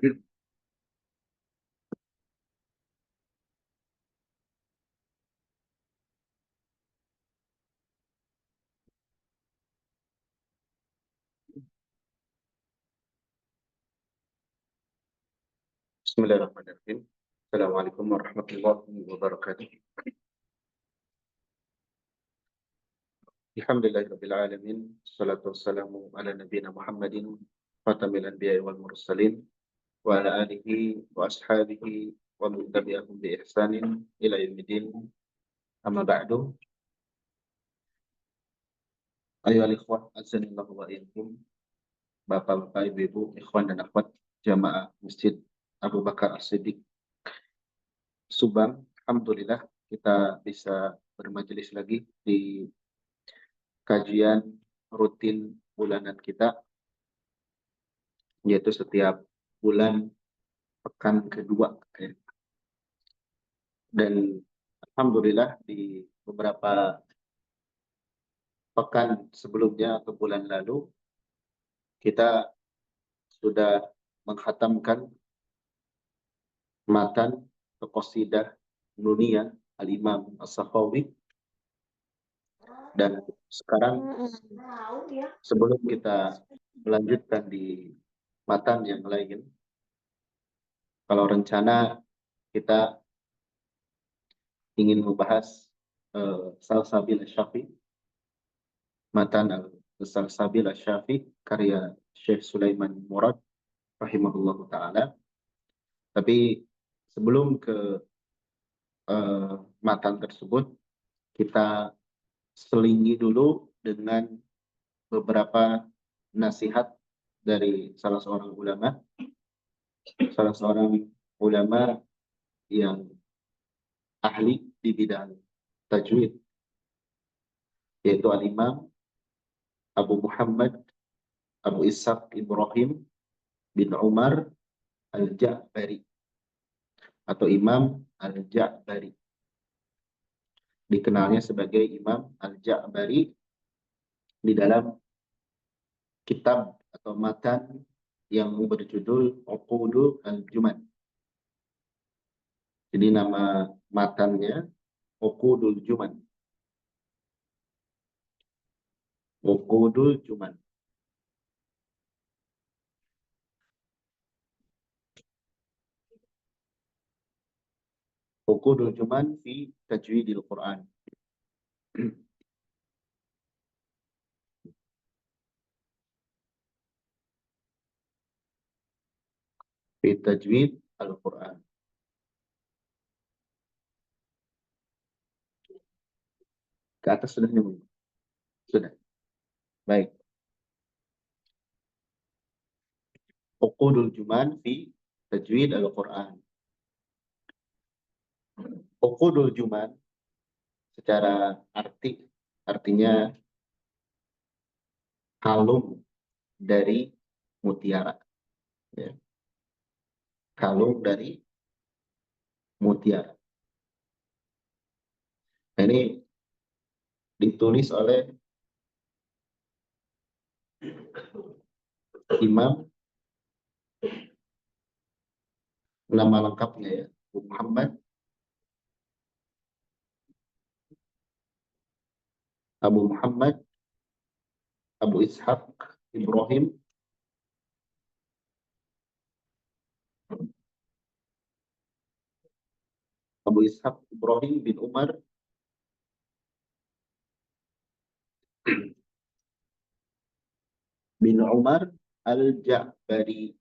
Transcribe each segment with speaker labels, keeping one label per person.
Speaker 1: Bismillahirrahmanirrahim. Assalamualaikum warahmatullahi wabarakatuh. Alhamdulillahirabbil alamin. Wassalatu wassalamu ala nabiyyina Muhammadin khatamil anbiya'i wal mursalin wa ala alihi wa ashabihi wa man tabi'ahum bi ihsanin ila yaumiddin. Amma ba'du. Ayyuhal ikhwah, azanillahu wa iyyakum. Bapak-bapak, ibu-ibu, ikhwan dan akhwat jamaah Masjid Abu Bakar As-Siddiq Subang. Alhamdulillah kita bisa bermajelis lagi di kajian rutin bulanan kita, yaitu setiap bulan pekan kedua. Dan alhamdulillah di beberapa pekan sebelumnya atau bulan lalu kita sudah menghatamkan matan qasidah Nuniyah Al-Imam As-Sakhawi. Dan sekarang sebelum kita melanjutkan di matan yang lain, kalau rencana kita ingin membahas Salsabil Asy-Syafi'i, matan Salsabil Asy-Syafi'i karya Syekh Sulaiman Murad rahimahullahu taala. Tapi sebelum ke matan tersebut, kita selingi dulu dengan beberapa nasihat dari salah seorang ulama yang ahli di bidang tajwid, yaitu Al-Imam Abu Muhammad Abu Ishaq Ibrahim bin Umar Al-Ja'bari atau Imam Al-Ja'bari. Dikenalnya sebagai Imam Al-Ja'bari di dalam kitab atau matan yang berjudul Uqudul Al-Juman. Jadi nama matannya Uqudul Juman. Uqudul Juman. Uqudul Juman fi Tajwidil Quran. Fi Tajwid Al-Quran. Ke atas sudah nyambung? Sudah. Baik. Uqudul Juman fi Tajwid Al-Quran. Uqudul Juman secara artinya kalung dari mutiara. Ya. Kalung dari mutiara. Nah, ini ditulis oleh Imam, nama lengkapnya ya, Muhammad Abu Ishaq Ibrahim bin Umar Al-Ja'bari.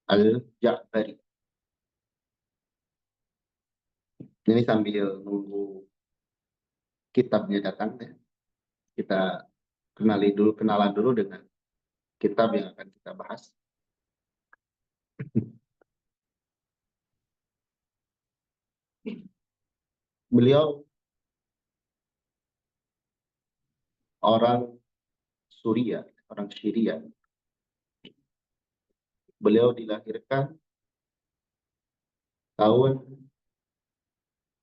Speaker 1: Al-Ja'bari. Ini sambil nunggu kitabnya datang ya. Kita kenalan dulu dengan kitab yang akan kita bahas. Beliau orang Syria. Beliau dilahirkan tahun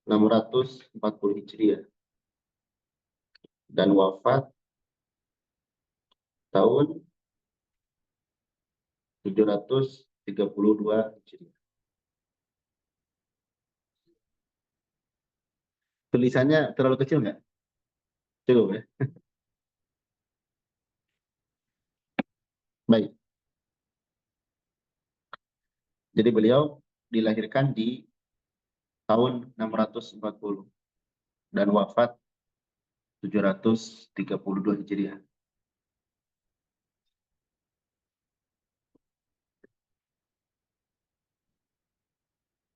Speaker 1: 640 Hijriah dan wafat tahun 732 Hijriah. Tulisannya terlalu kecil nggak? Cukup ya? Baik. Jadi beliau dilahirkan di tahun 640 dan wafat 732 Hijriah.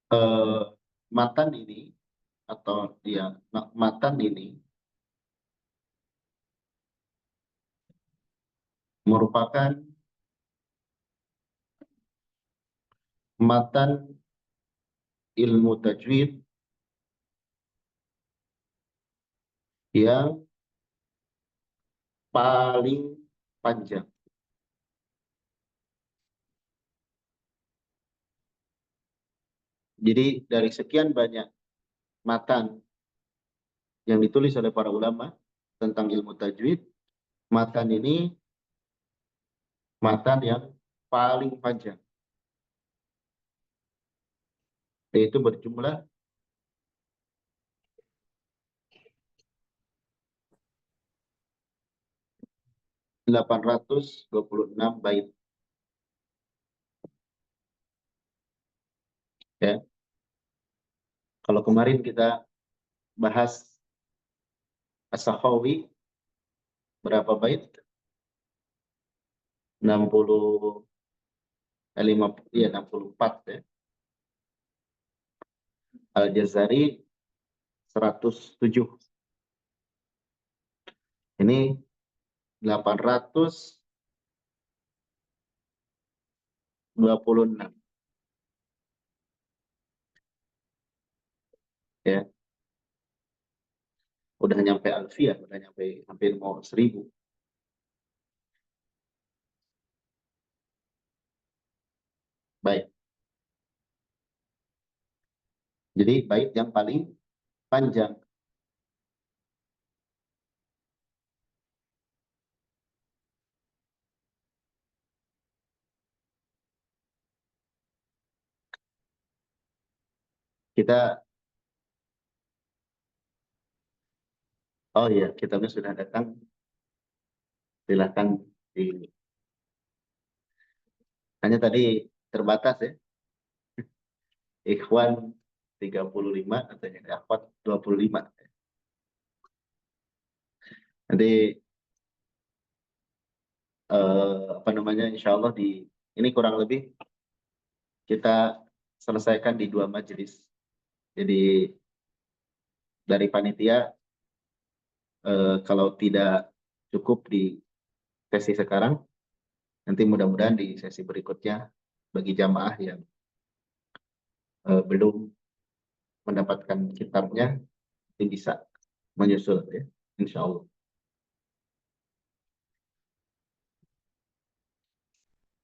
Speaker 1: Eh, matan ini atau dia matan ini merupakan matan ilmu tajwid yang paling panjang. Jadi dari sekian banyak matan yang ditulis oleh para ulama tentang ilmu tajwid, matan ini matan yang paling panjang, yaitu berjumlah 826 bait. Ya. Kalau kemarin kita bahas As-Sakhawi berapa bait? 60 50 ya 64 ya. Al-Jazari 107. Ini 826 ya. Udah nyampe alfiah, udah nyampe hampir mau 1000. Baik. Jadi bait yang paling panjang. Kita oh iya, kitabnya sudah datang. Silakan di hanya tadi terbatas ya. Ikhwan 35 katanya akhwat 25. Nanti apa namanya insya Allah di ini kurang lebih kita selesaikan di 2 majelis. Jadi dari panitia kalau tidak cukup di sesi sekarang, nanti mudah-mudahan di sesi berikutnya bagi jamaah yang belum mendapatkan kitabnya ini bisa menyusul ya, insya Allah.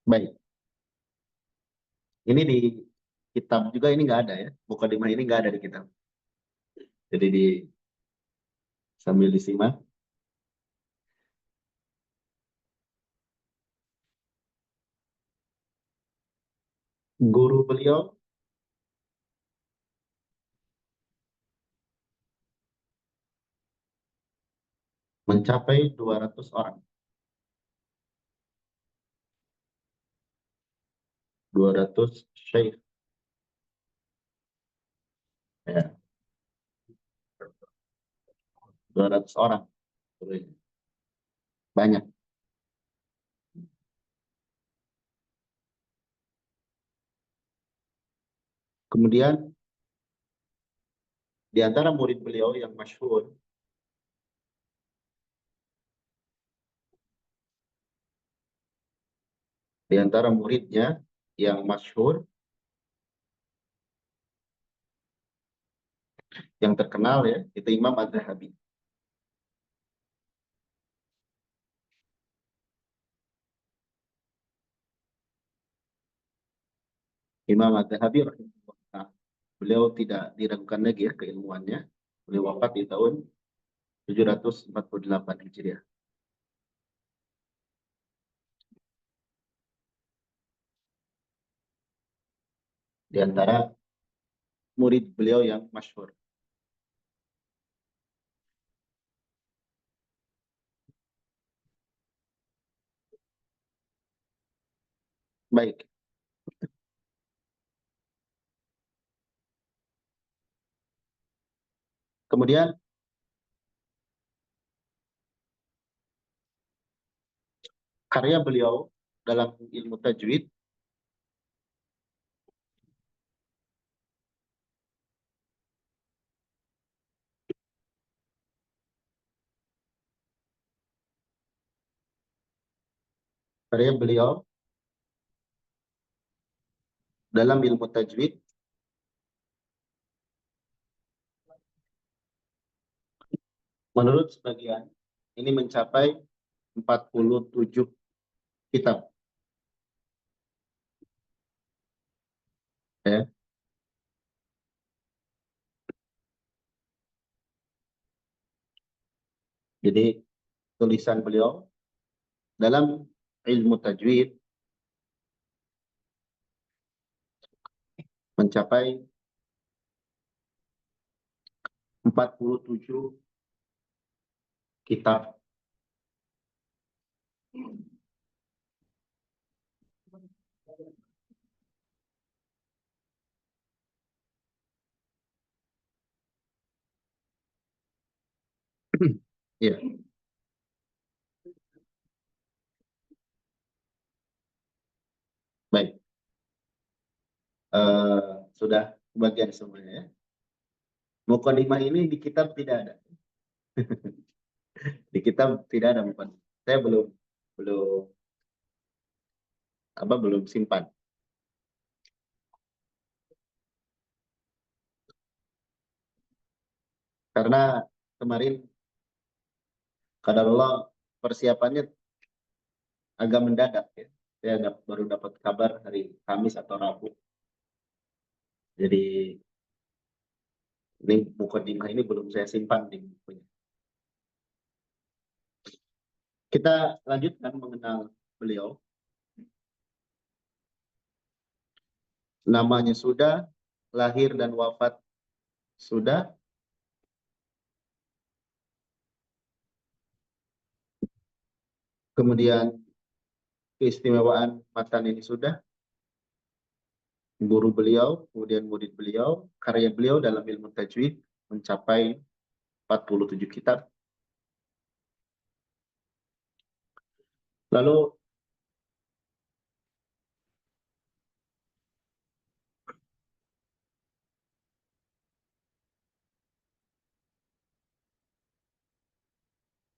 Speaker 1: Baik, ini di kitab juga ini nggak ada ya, mukadimah ini nggak ada di kitab. Jadi di sambil disimak. Guru beliau mencapai 200 orang. 200 syekh ya, 200 orang. Banyak. Kemudian di antara murid beliau yang masyhur, di antara muridnya yang masyhur, yang terkenal ya, itu Imam Az-Zahabi. Imam Az-Zahabi rahimahullah, beliau tidak diragukan lagi ya keilmuannya. Beliau wafat di tahun 748 Hijriah. di antara murid beliau yang masyhur. Baik. Kemudian karya beliau dalam ilmu tajwid karya beliau dalam ilmu tajwid menurut sebagian ini mencapai 47 kitab, ya. Jadi tulisan beliau dalam ilmu tajwid mencapai 47 kitab. Ya, baik. Sudah bagian semuanya, ya. Mukadimah ini di kitab tidak ada. Di kitab tidak ada mukadimah. Saya belum belum belum simpan. Karena kemarin kadarullah persiapannya agak mendadak, ya. Saya baru dapat kabar hari Kamis atau Rabu. Jadi ini mukadimah ini belum saya simpan di bukunya. Kita lanjutkan mengenal beliau. Namanya sudah, lahir dan wafat sudah, kemudian keistimewaan matan ini sudah, guru beliau, kemudian murid beliau, karya beliau dalam ilmu tajwid mencapai 47 kitab. Lalu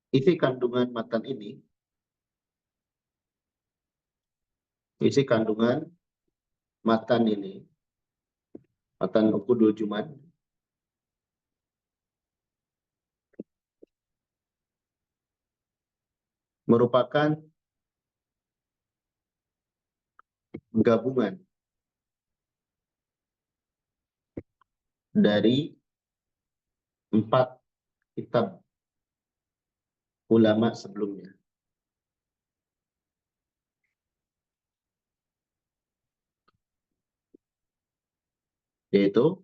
Speaker 1: isi kandungan matan ini, isi kandungan matan ini, matan Uqudul Juman, merupakan gabungan dari 4 kitab ulama sebelumnya, yaitu,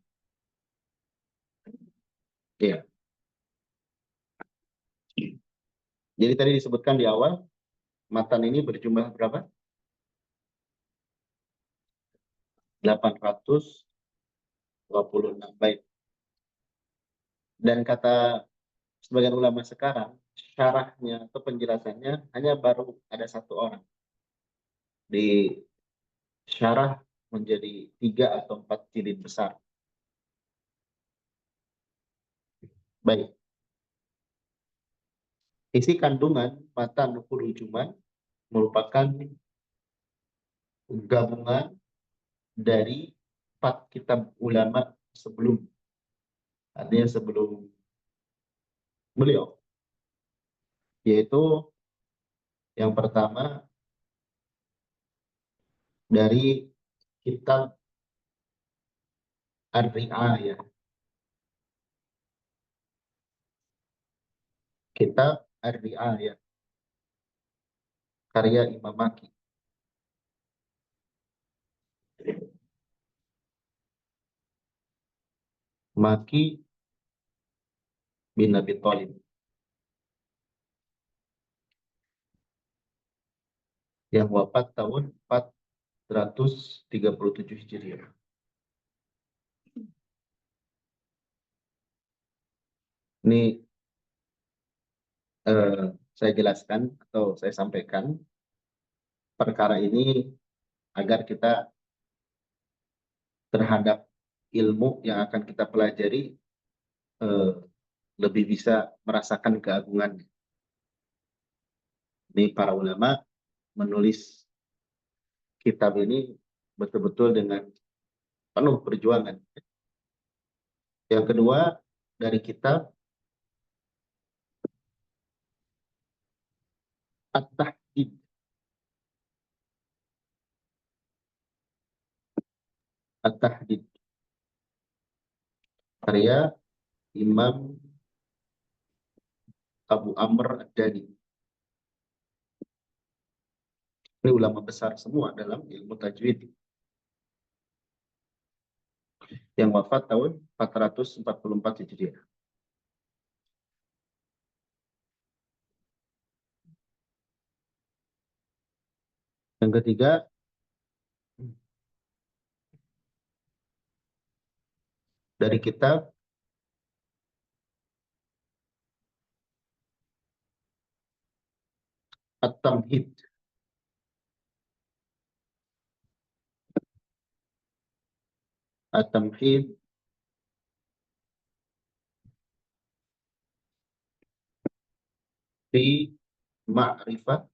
Speaker 1: ya, jadi tadi disebutkan di awal, matan ini berjumlah berapa? 826 bait. Dan kata sebagian ulama sekarang, syarahnya atau penjelasannya hanya baru ada 1 orang. Di syarah menjadi 3 atau 4 jilid besar. Baik. Isi kandungan matan Uqudul Juman merupakan gabungan dari 4 kitab ulama sebelum, artinya sebelum beliau, yaitu yang pertama dari kitab Ar-Ri'ayah, kitab Ar-Ri'ayah karya Imam Maki. Maki bin Abi Thalib yang wafat tahun 437 Hijriah. Ini saya jelaskan atau saya sampaikan perkara ini agar kita terhadap ilmu yang akan kita pelajari eh, lebih bisa merasakan keagungan. Ini para ulama menulis kitab ini betul-betul dengan penuh perjuangan. Yang kedua, dari kitab At-Tahdid. At-Tahdid. Karya Imam Abu Amr Ad-Dani. Ini ulama besar semua dalam ilmu tajwid. Yang wafat tahun 444 Hijriah. Yang ketiga, dari kitab At-Tamhid. At-Tamhid fi Ma'rifat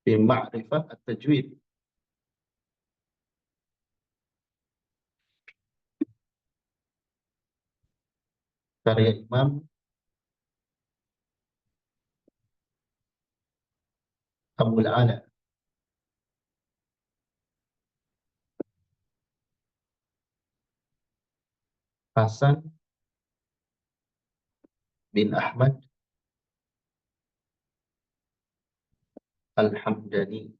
Speaker 1: fi Ma'rifat At-Tajwid. Karya Imam Abul Ala Hasan bin Ahmad Al-Hamdani.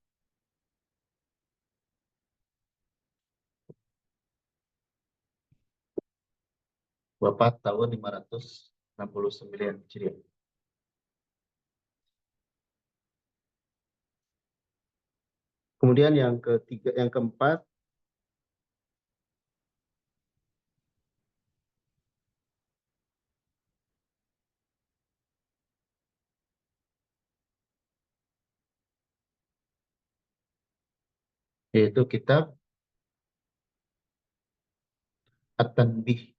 Speaker 1: Wafat tahun 569 Hijriah. Kemudian yang ketiga, yang keempat, yaitu kitab At-Tanbih.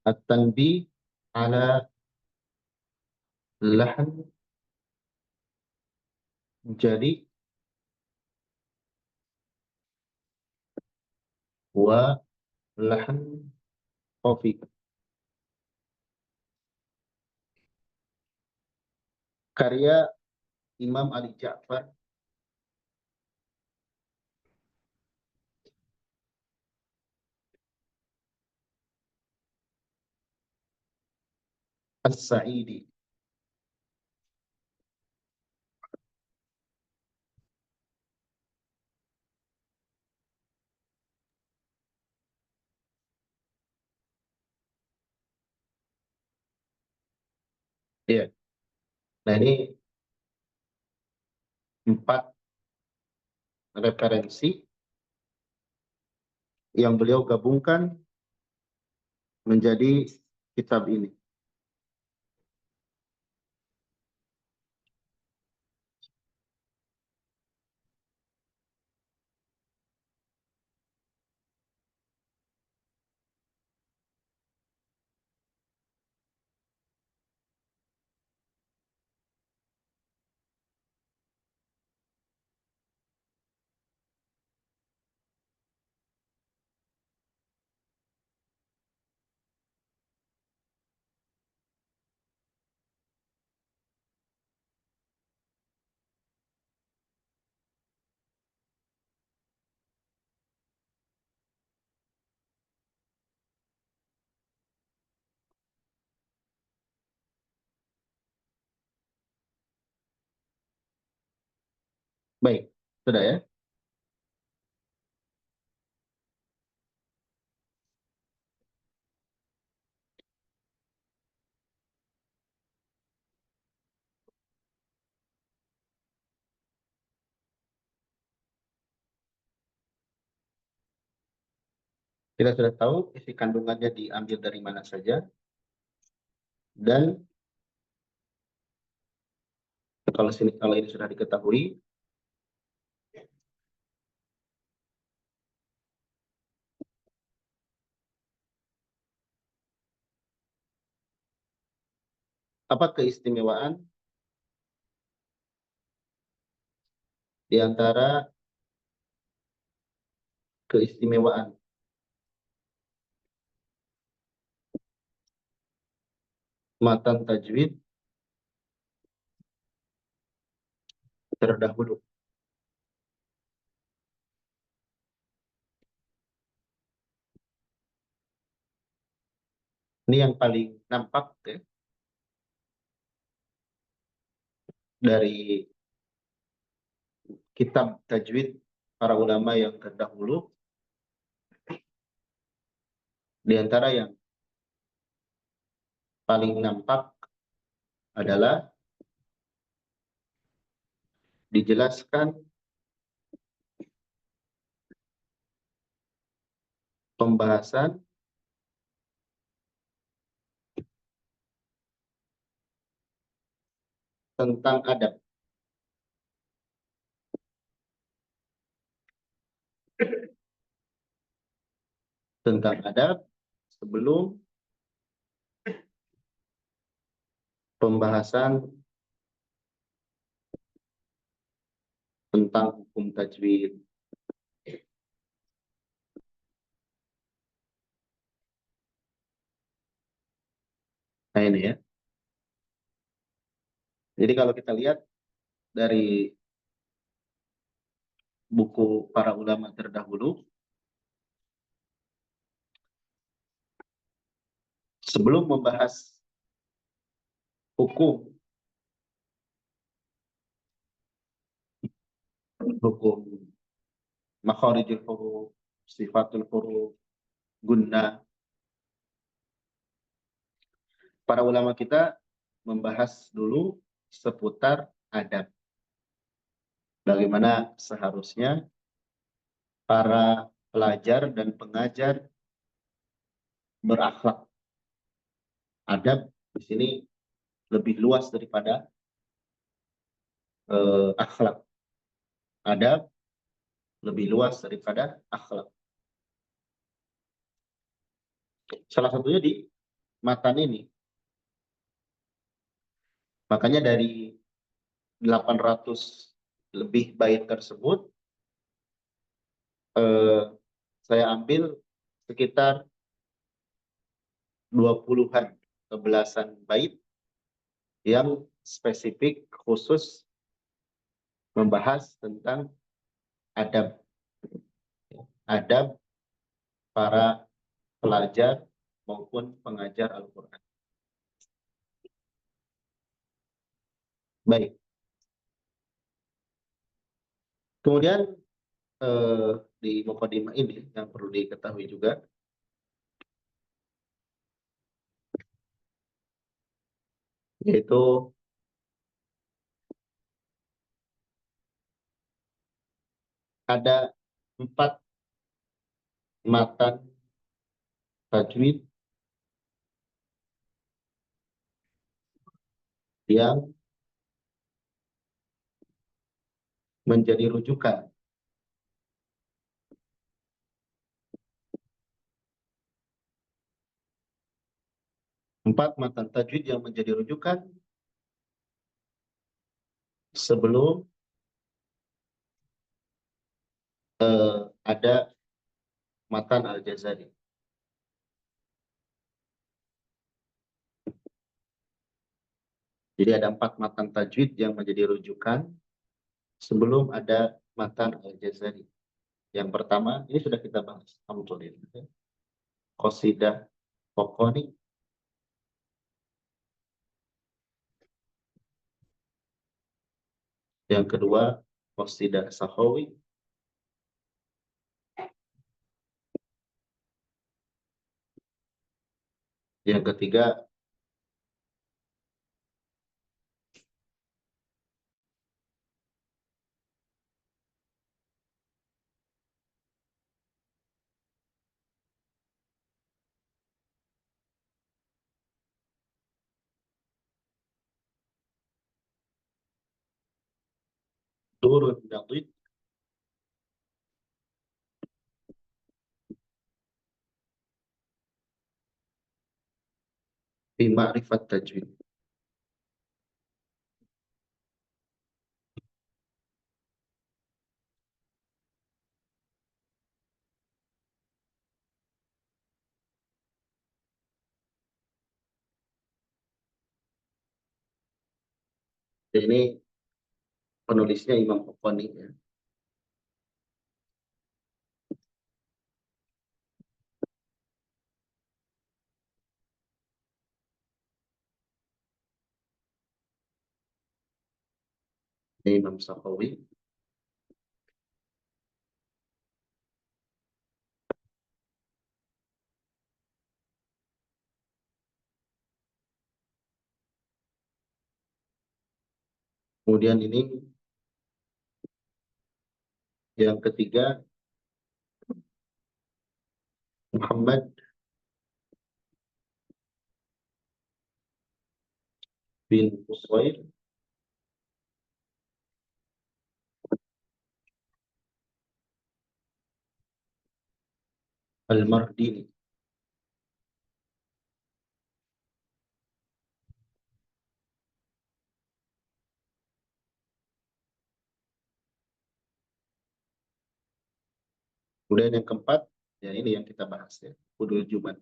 Speaker 1: At-Tanbih ala Lahan Jari wa Lahan Khafi. Karya Imam Ali Ja'far As-Sa'idi. Ya. Nah, ini 4 referensi yang beliau gabungkan menjadi kitab ini. Baik, sudah ya. Kita sudah tahu isi kandungannya diambil dari mana saja, dan kalau ini sudah diketahui, apa keistimewaan di antara keistimewaan matan tajwid terdahulu. Ini yang paling nampak ya, dari kitab tajwid para ulama yang terdahulu. Di antara yang paling nampak adalah dijelaskan pembahasan tentang adab. Tentang adab sebelum pembahasan tentang hukum tajwid. Nah ini ya. Jadi kalau kita lihat dari buku para ulama terdahulu, sebelum membahas hukum hukum makharijul huruf, sifatul huruf, gunnah, para ulama kita membahas dulu seputar adab. Bagaimana seharusnya para pelajar dan pengajar berakhlak. Adab di sini lebih luas daripada akhlak. Adab lebih luas daripada akhlak. Salah satunya di matan ini. Makanya dari 800 lebih bait tersebut, saya ambil sekitar 20-an ke belasan bait yang spesifik khusus membahas tentang adab. Adab para pelajar maupun pengajar Al-Quran. Baik. Kemudian di mukadimah ini yang perlu diketahui juga, yaitu ada 4 matan tajwid yang menjadi rujukan. 4 matan tajwid yang menjadi rujukan sebelum ada matan Al-Jazari. Jadi ada 4 matan tajwid yang menjadi rujukan sebelum ada matan Al-Jazari. Yang pertama, ini sudah kita bahas, alhamdulillah. Qasidah Pokoni. Yang kedua, Qasidah Sakhawi. Yang ketiga, Durun Nadid fi Ma'rifat Tajwid. Ini penulisnya Imam Bukhari ya. Ini Imam Sakhawi. Kemudian ini yang ketiga, Muhammad bin Uswair Al-Mardini. Kemudian yang keempat, ya ini yang kita bahas ya, Hudul Juman.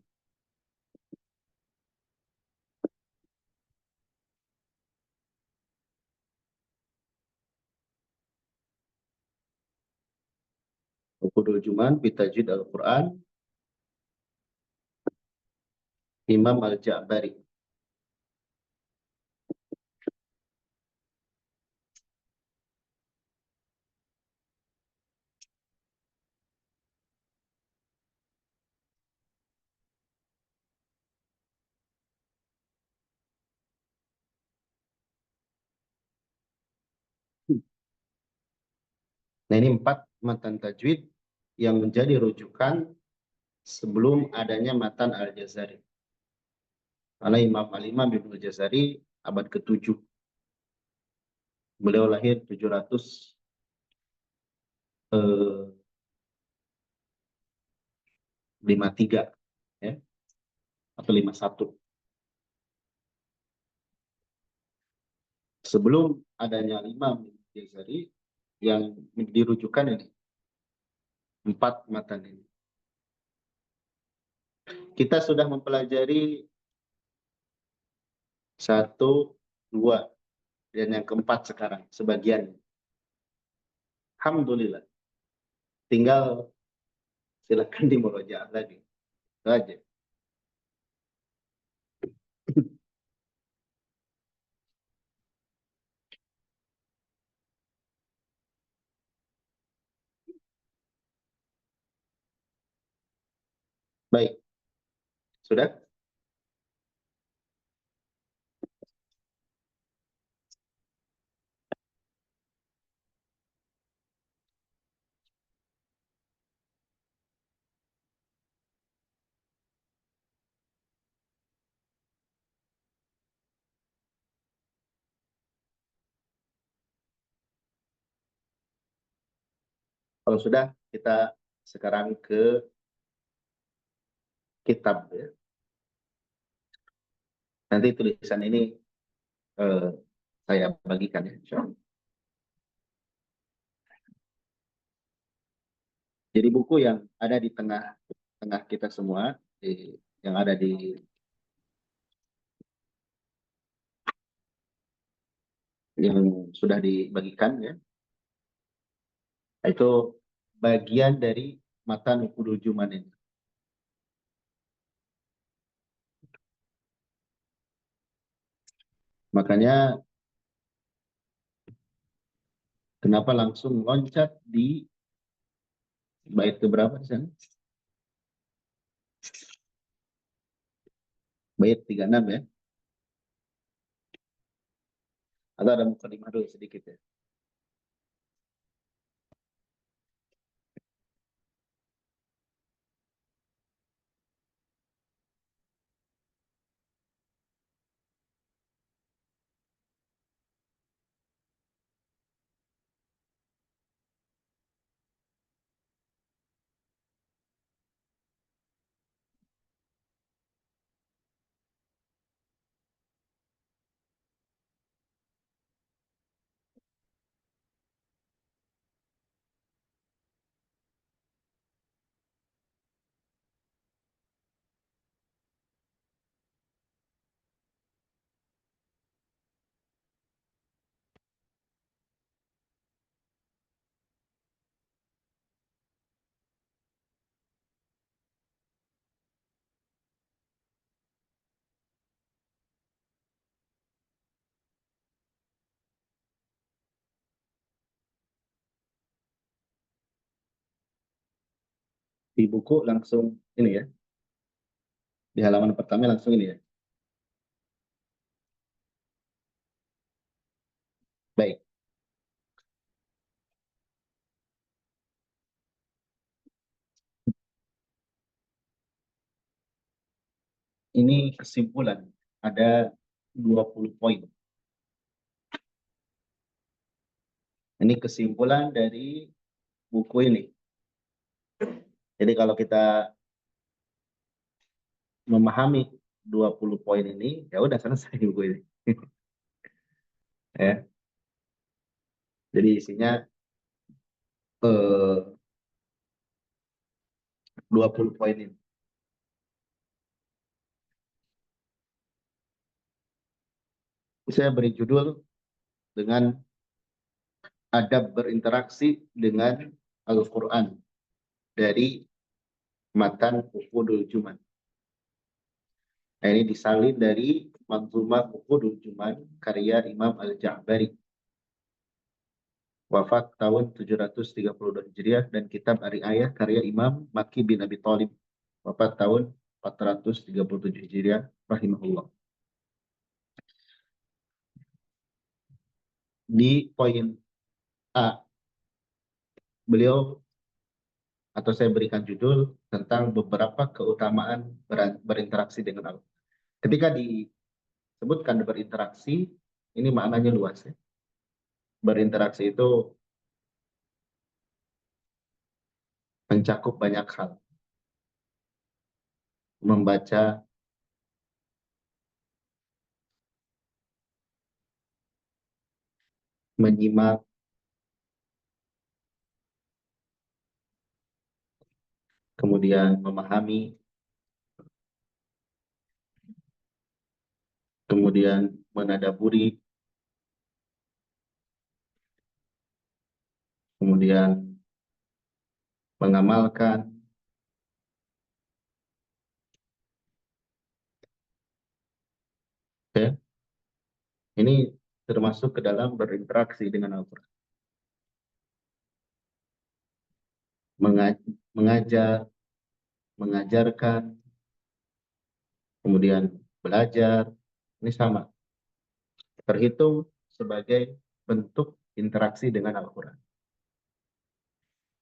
Speaker 1: Hudul Juman, Bitajid Al-Quran, Imam Al-Ja'bari. Nah ini 4 matan tajwid yang menjadi rujukan sebelum adanya matan Al-Jazari. Karena Imam Al-Imam Ibnu Jazari abad ke-7. Beliau lahir 753 ya, atau 51. Sebelum adanya Imam Ibnu Jazari yang dirujukan ini 4 matan ini. Kita sudah mempelajari 1, 2, dan yang keempat sekarang sebagian. Alhamdulillah. Tinggal silakan dimurojaah lagi. Itu aja. Baik, sudah? Kalau sudah, kita sekarang ke kitab ya. Nanti tulisan ini eh, saya bagikan ya, insya Allah. Jadi buku yang ada di tengah kita semua, yang ada yang sudah dibagikan ya, itu bagian dari matan Nukudul Juman ini. Makanya Kenapa langsung loncat di bait keberapa di sana? Bait 36 ya? Atau ada mukadimah dulu sedikit ya? Di buku langsung ini ya, di halaman pertama langsung ini ya. Baik, ini kesimpulan. Ada 20 poin. Ini kesimpulan dari buku ini. Jadi kalau kita memahami 20 poin ini, ya udah selesai buku ini. Ya. Jadi isinya 20 poin ini. Saya beri judul dengan adab berinteraksi dengan Al-Quran dari matan Uqudul Juman. Nah, ini disalin dari Manzumah Uqudul Juman karya Imam Al-Ja'bari. Wafat tahun 732 Hijriah dan kitab Ar-Ri'ayah karya Imam Maki bin Abi Thalib. Wafat tahun 437 Hijriah rahimahullah. Di poin A, beliau atau saya berikan judul tentang beberapa keutamaan berinteraksi dengan Allah. Ketika disebutkan berinteraksi, ini maknanya luas ya. Berinteraksi itu mencakup banyak hal. Membaca, menyimak, kemudian memahami, kemudian menadaburi, kemudian mengamalkan. Ya. Ini termasuk ke dalam berinteraksi dengan Al-Quran. Mengajar, mengajarkan, kemudian belajar, ini sama. Terhitung sebagai bentuk interaksi dengan Al-Quran.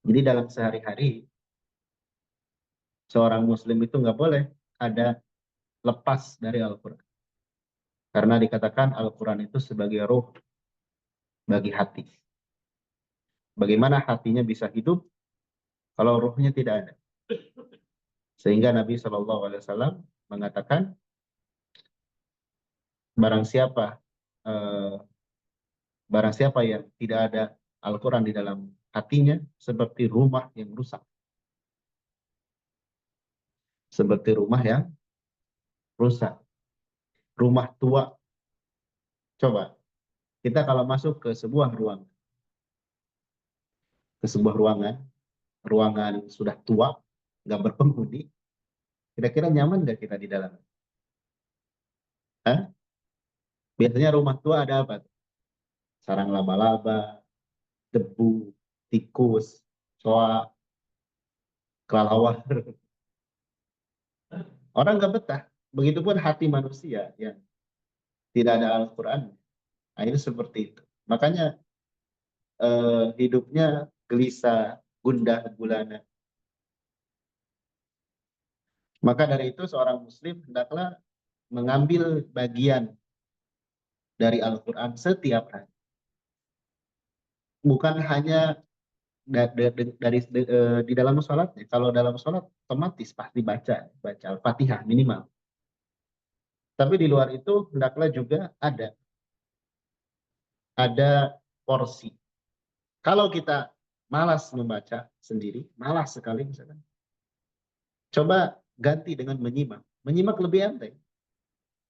Speaker 1: Jadi dalam sehari-hari, seorang Muslim itu nggak boleh ada lepas dari Al-Quran. Karena dikatakan Al-Quran itu sebagai ruh bagi hati. Bagaimana hatinya bisa hidup kalau ruhnya tidak ada? Sehingga Nabi SAW mengatakan, barang siapa eh, barang siapa yang tidak ada Al-Quran di dalam hatinya, seperti rumah yang rusak. Seperti rumah yang rusak. Rumah tua. Coba, kita kalau masuk ke sebuah ruangan, ruangan sudah tua, nggak berpenghuni, kira-kira nyaman nggak kita di dalam? Hah? Biasanya rumah tua ada apa? Sarang laba-laba, debu, tikus, soa, kelelawar. Orang nggak betah. Begitupun hati manusia yang tidak ada Al-Quran. Nah, ini seperti itu. Makanya hidupnya gelisah, gundah, gulana. Maka dari itu seorang muslim hendaklah mengambil bagian dari Al-Quran setiap hari. Bukan hanya di dalam sholatnya. Kalau dalam sholat otomatis pasti baca Al-Fatihah minimal. Tapi di luar itu hendaklah juga ada porsi. Kalau kita malas membaca sendiri, malas sekali misalkan, coba ganti dengan menyimak. Menyimak lebih enteng.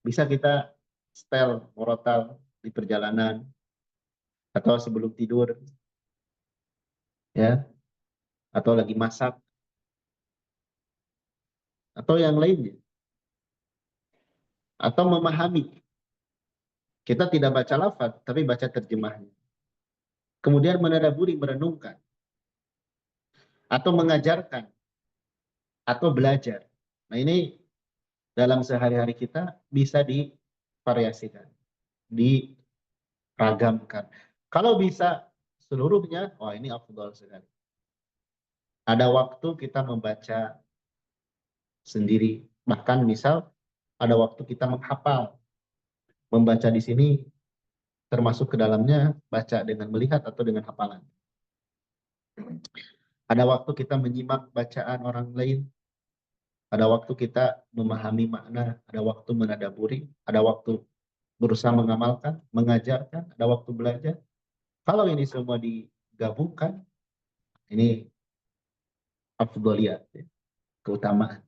Speaker 1: Bisa kita setel, murotal di perjalanan atau sebelum tidur, ya, atau lagi masak atau yang lainnya, atau memahami. Kita tidak baca lafaz, tapi baca terjemahnya. Kemudian menadaburi, merenungkan, atau mengajarkan, atau belajar. Nah ini dalam sehari-hari kita bisa divariasikan, diragamkan. Kalau bisa seluruhnya, wah ini afdal sekali. Ada waktu kita membaca sendiri. Bahkan misal ada waktu kita menghafal. Membaca di sini termasuk ke dalamnya baca dengan melihat atau dengan hafalan. Ada waktu kita menyimak bacaan orang lain. Ada waktu kita memahami makna. Ada waktu menadaburi. Ada waktu berusaha mengamalkan, mengajarkan. Ada waktu belajar. Kalau ini semua digabungkan, ini afdoliyat, ya, keutamaan.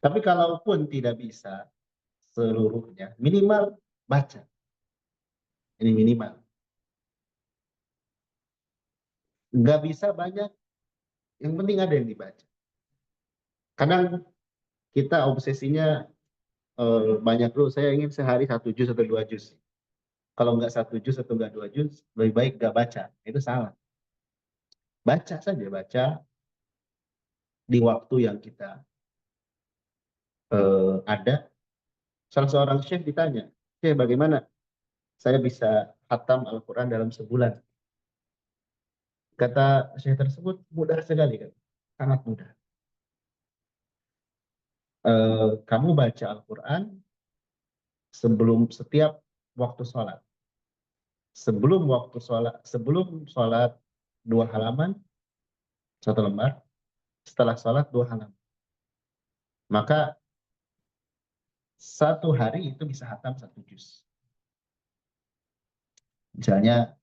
Speaker 1: Tapi kalaupun tidak bisa seluruhnya, minimal baca. Ini minimal. Nggak bisa banyak, yang penting ada yang dibaca. Kadang kita obsesinya banyak dulu, saya ingin sehari 1 juz atau 2 juz. Kalau nggak 1 juz atau nggak 2 juz, lebih baik nggak baca. Itu salah. Baca saja, baca di waktu yang kita ada. Salah seorang syekh ditanya, syekh bagaimana saya bisa khatam Al-Quran dalam sebulan? Kata syekh tersebut, mudah sekali kan, sangat mudah. Kamu baca Al-Quran sebelum setiap waktu sholat. Sebelum sholat 2 halaman, 1 lembar. Setelah sholat 2 halaman. Maka 1 hari itu bisa khatam 1 juz. Misalnya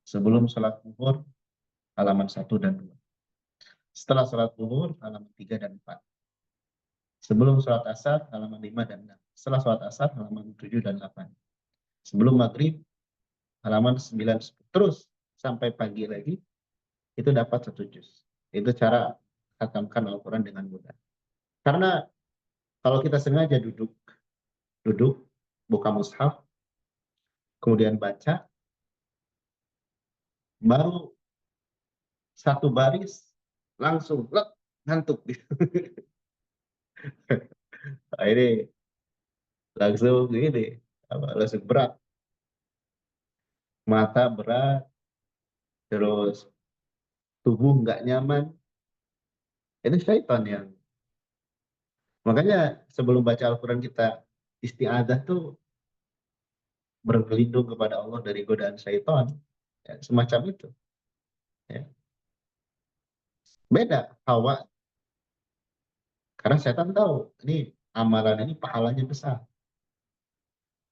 Speaker 1: sebelum sholat zuhur halaman 1 dan 2. Setelah sholat zuhur halaman 3 dan 4. Sebelum sholat asar halaman 5 dan 6. Setelah sholat asar halaman 7 dan 8. Sebelum maghrib halaman 9, 10. Terus sampai pagi lagi itu dapat 1 juz. Itu cara khatamkan Al-Quran dengan mudah. Karena kalau kita sengaja duduk, buka mushaf, kemudian baca, baru 1 baris, langsung ngantuk. Nah, ini langsung ini, langsung berat. Mata berat, terus tubuh nggak nyaman. Ini syaitan yang. Makanya sebelum baca Al-Quran kita isti'adah tuh berlindung kepada Allah dari godaan syaitan. Ya, semacam itu. Ya. Beda Hawa. Karena syaitan tahu, ini amalan ini pahalanya besar.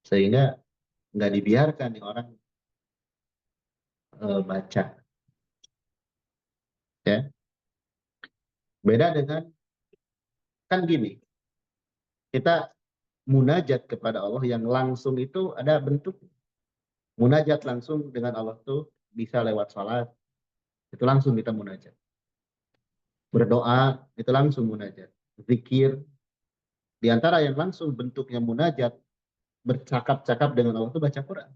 Speaker 1: Sehingga nggak dibiarkan nih orang baca. Ya. Beda dengan, kan gini, kita munajat kepada Allah yang langsung itu ada bentuk. Munajat langsung dengan Allah tuh bisa lewat sholat, itu langsung kita munajat. Berdoa, itu langsung munajat. Zikir, di antara yang langsung bentuknya munajat, bercakap-cakap dengan Allah itu baca Quran.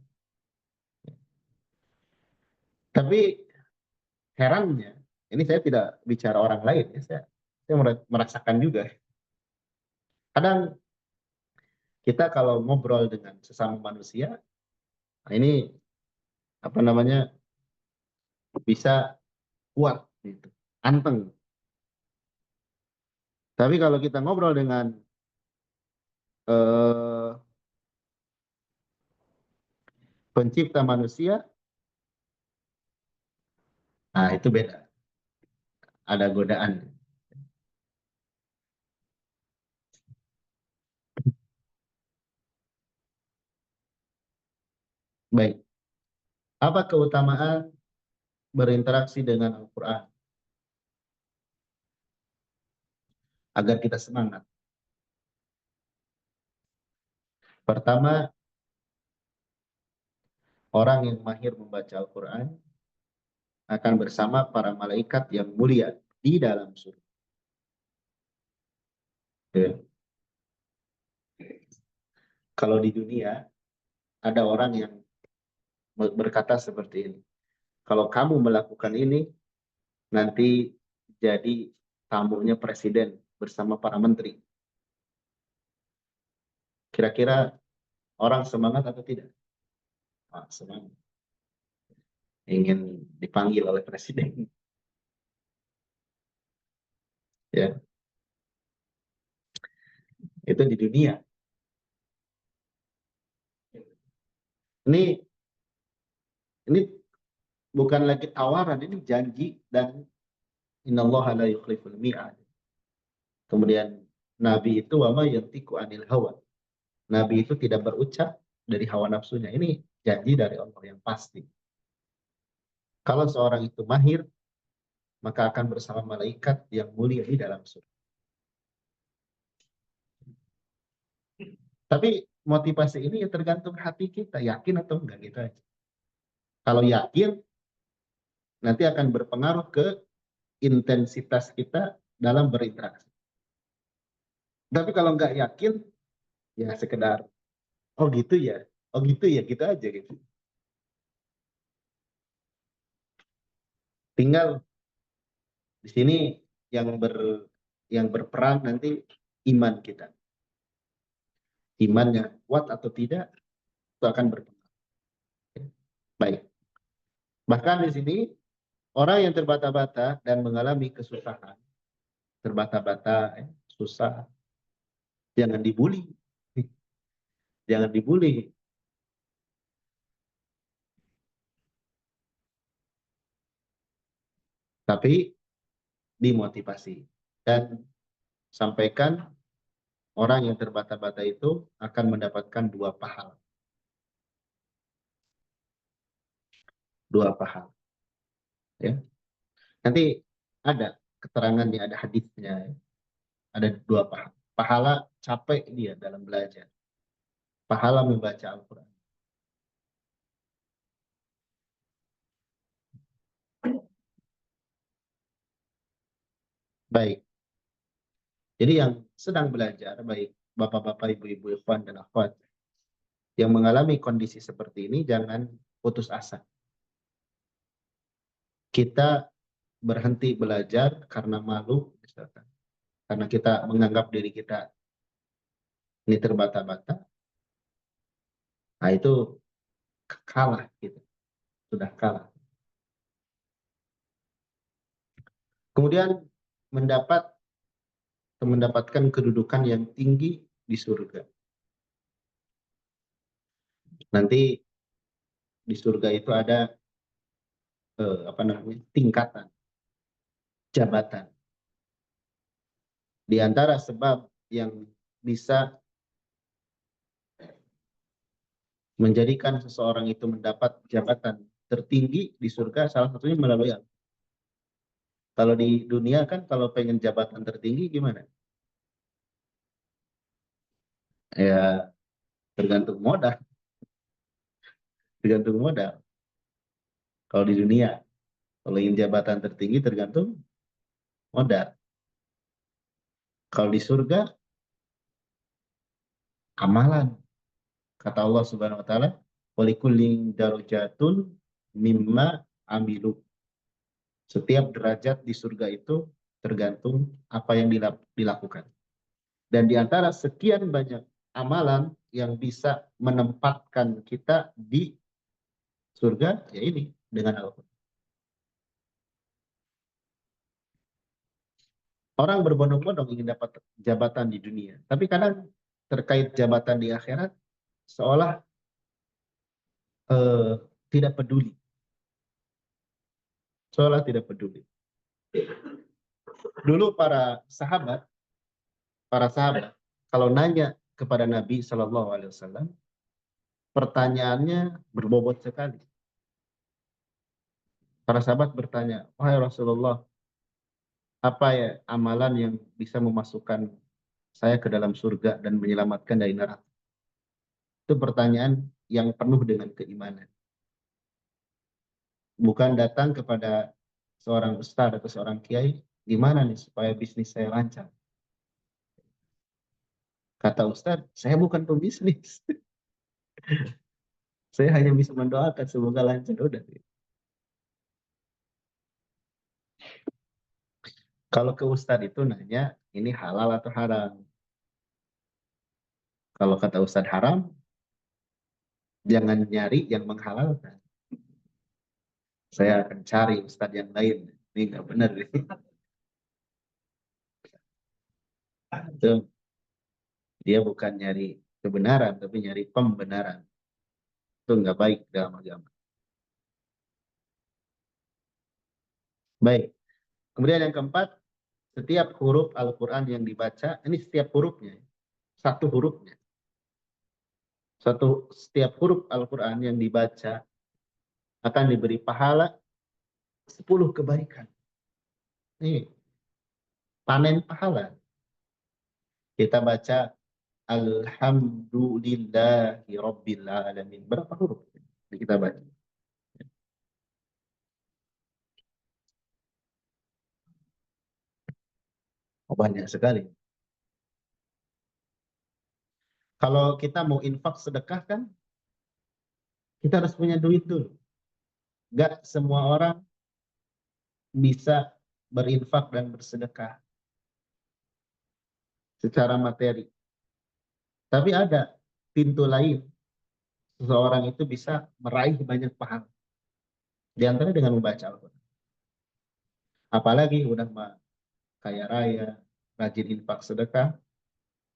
Speaker 1: Tapi herannya, ini saya tidak bicara orang lain, ya, saya merasakan juga. Kadang kita kalau ngobrol dengan sesama manusia, nah ini apa namanya bisa kuat, gitu, anteng. Tapi kalau kita ngobrol dengan eh, pencipta manusia, nah itu beda, ada godaan. Baik, apa keutamaan berinteraksi dengan Al-Quran agar kita semangat? Pertama, orang yang mahir membaca Al-Quran akan bersama para malaikat yang mulia di dalam surga. Ya. Kalau di dunia ada orang yang berkata seperti ini, kalau kamu melakukan ini, nanti jadi tamunya presiden bersama para menteri. Kira-kira orang semangat atau tidak? Ah, semangat. Ingin dipanggil oleh presiden. Ya, itu di dunia. Ini ini bukan lagi tawaran, ini janji, dan innallaha la yukhliful mi'ad. Kemudian Nabi itu wama yantiqu anil hawa. Nabi itu tidak berucap dari hawa nafsunya. Ini janji dari Allah yang pasti. Kalau seorang itu mahir, maka akan bersama malaikat yang mulia di dalam surga. Tapi motivasi ini ya tergantung hati kita, yakin atau enggak, gitu aja. Kalau yakin, nanti akan berpengaruh ke intensitas kita dalam berinteraksi. Tapi kalau enggak yakin, ya sekedar, oh gitu ya, oh gitu ya, gitu aja gitu. Tinggal di sini yang yang berperan nanti iman kita. Imannya kuat atau tidak, itu akan berpengaruh. Baik. Bahkan di sini orang yang terbata-bata dan mengalami kesusahan, terbata-bata, susah, jangan dibully. Jangan dibully. Tapi dimotivasi. Dan sampaikan orang yang terbata-bata itu akan mendapatkan dua pahala. Dua pahala. Ya. Nanti ada keterangannya, ada hadisnya. Ya. Ada dua pahala. Pahala capek dia dalam belajar. Pahala membaca Al-Quran. Baik. Jadi yang sedang belajar, baik bapak-bapak, ibu-ibu, ikhwan, dan akhwat, yang mengalami kondisi seperti ini, jangan putus asa. Kita berhenti belajar karena malu, misalkan. Karena kita menganggap diri kita ini terbata-bata, nah itu kalah gitu, sudah kalah. Kemudian mendapatkan kedudukan yang tinggi di surga. Nanti di surga itu ada apa namanya, tingkatan, jabatan. Di antara sebab yang bisa menjadikan seseorang itu mendapat jabatan tertinggi di surga, salah satunya melalui apa? Kalau di dunia kan kalau pengen jabatan tertinggi gimana? Ya tergantung modal, tergantung modal. Kalau di dunia, kalau ingin jabatan tertinggi tergantung modal. Kalau di surga, amalan. Kata Allah Subhanahu wa taala, "Walikulling darajatun mimma amilu. Setiap derajat di surga itu tergantung apa yang dilakukan. Dan di antara sekian banyak amalan yang bisa menempatkan kita di surga, ya ini dengan Al-Quran. Orang berbondong-bondong ingin dapat jabatan di dunia, tapi kadang terkait jabatan di akhirat seolah eh, tidak peduli, seolah tidak peduli. Dulu para sahabat, kalau nanya kepada Nabi Shallallahu Alaihi Wasallam, pertanyaannya berbobot sekali. Para sahabat bertanya, wahai Rasulullah, apa ya amalan yang bisa memasukkan saya ke dalam surga dan menyelamatkan dari neraka? Itu pertanyaan yang penuh dengan keimanan. Bukan datang kepada seorang ustadz atau seorang kiai, gimana nih supaya bisnis saya lancar? Kata ustadz, saya bukan pembisnis. Saya hanya bisa mendoakan semoga lancar. Udah. Kalau ke ustadz itu nanya, ini halal atau haram? Kalau kata ustadz haram, jangan nyari yang menghalalkan. Saya akan cari ustadz yang lain. Ini nggak benar. Itu dia bukan nyari kebenaran, tapi nyari pembenaran. Itu nggak baik dalam agama. Baik. Kemudian yang keempat, setiap huruf Al-Quran yang dibaca, ini setiap hurufnya, satu hurufnya. Setiap huruf Al-Quran yang dibaca akan diberi pahala 10 kebaikan. Ini panen pahala. Kita baca Alhamdulillahi Rabbil Alamin. Berapa huruf kita baca? Oh, banyak sekali. Kalau kita mau infak sedekah kan, kita harus punya duit dulu. Gak semua orang bisa berinfak dan bersedekah secara materi. Tapi ada pintu lain. Seseorang itu bisa meraih banyak pahala. Di antara dengan membaca Al-Quran. Apalagi udah kaya raya, rajin infak sedekah,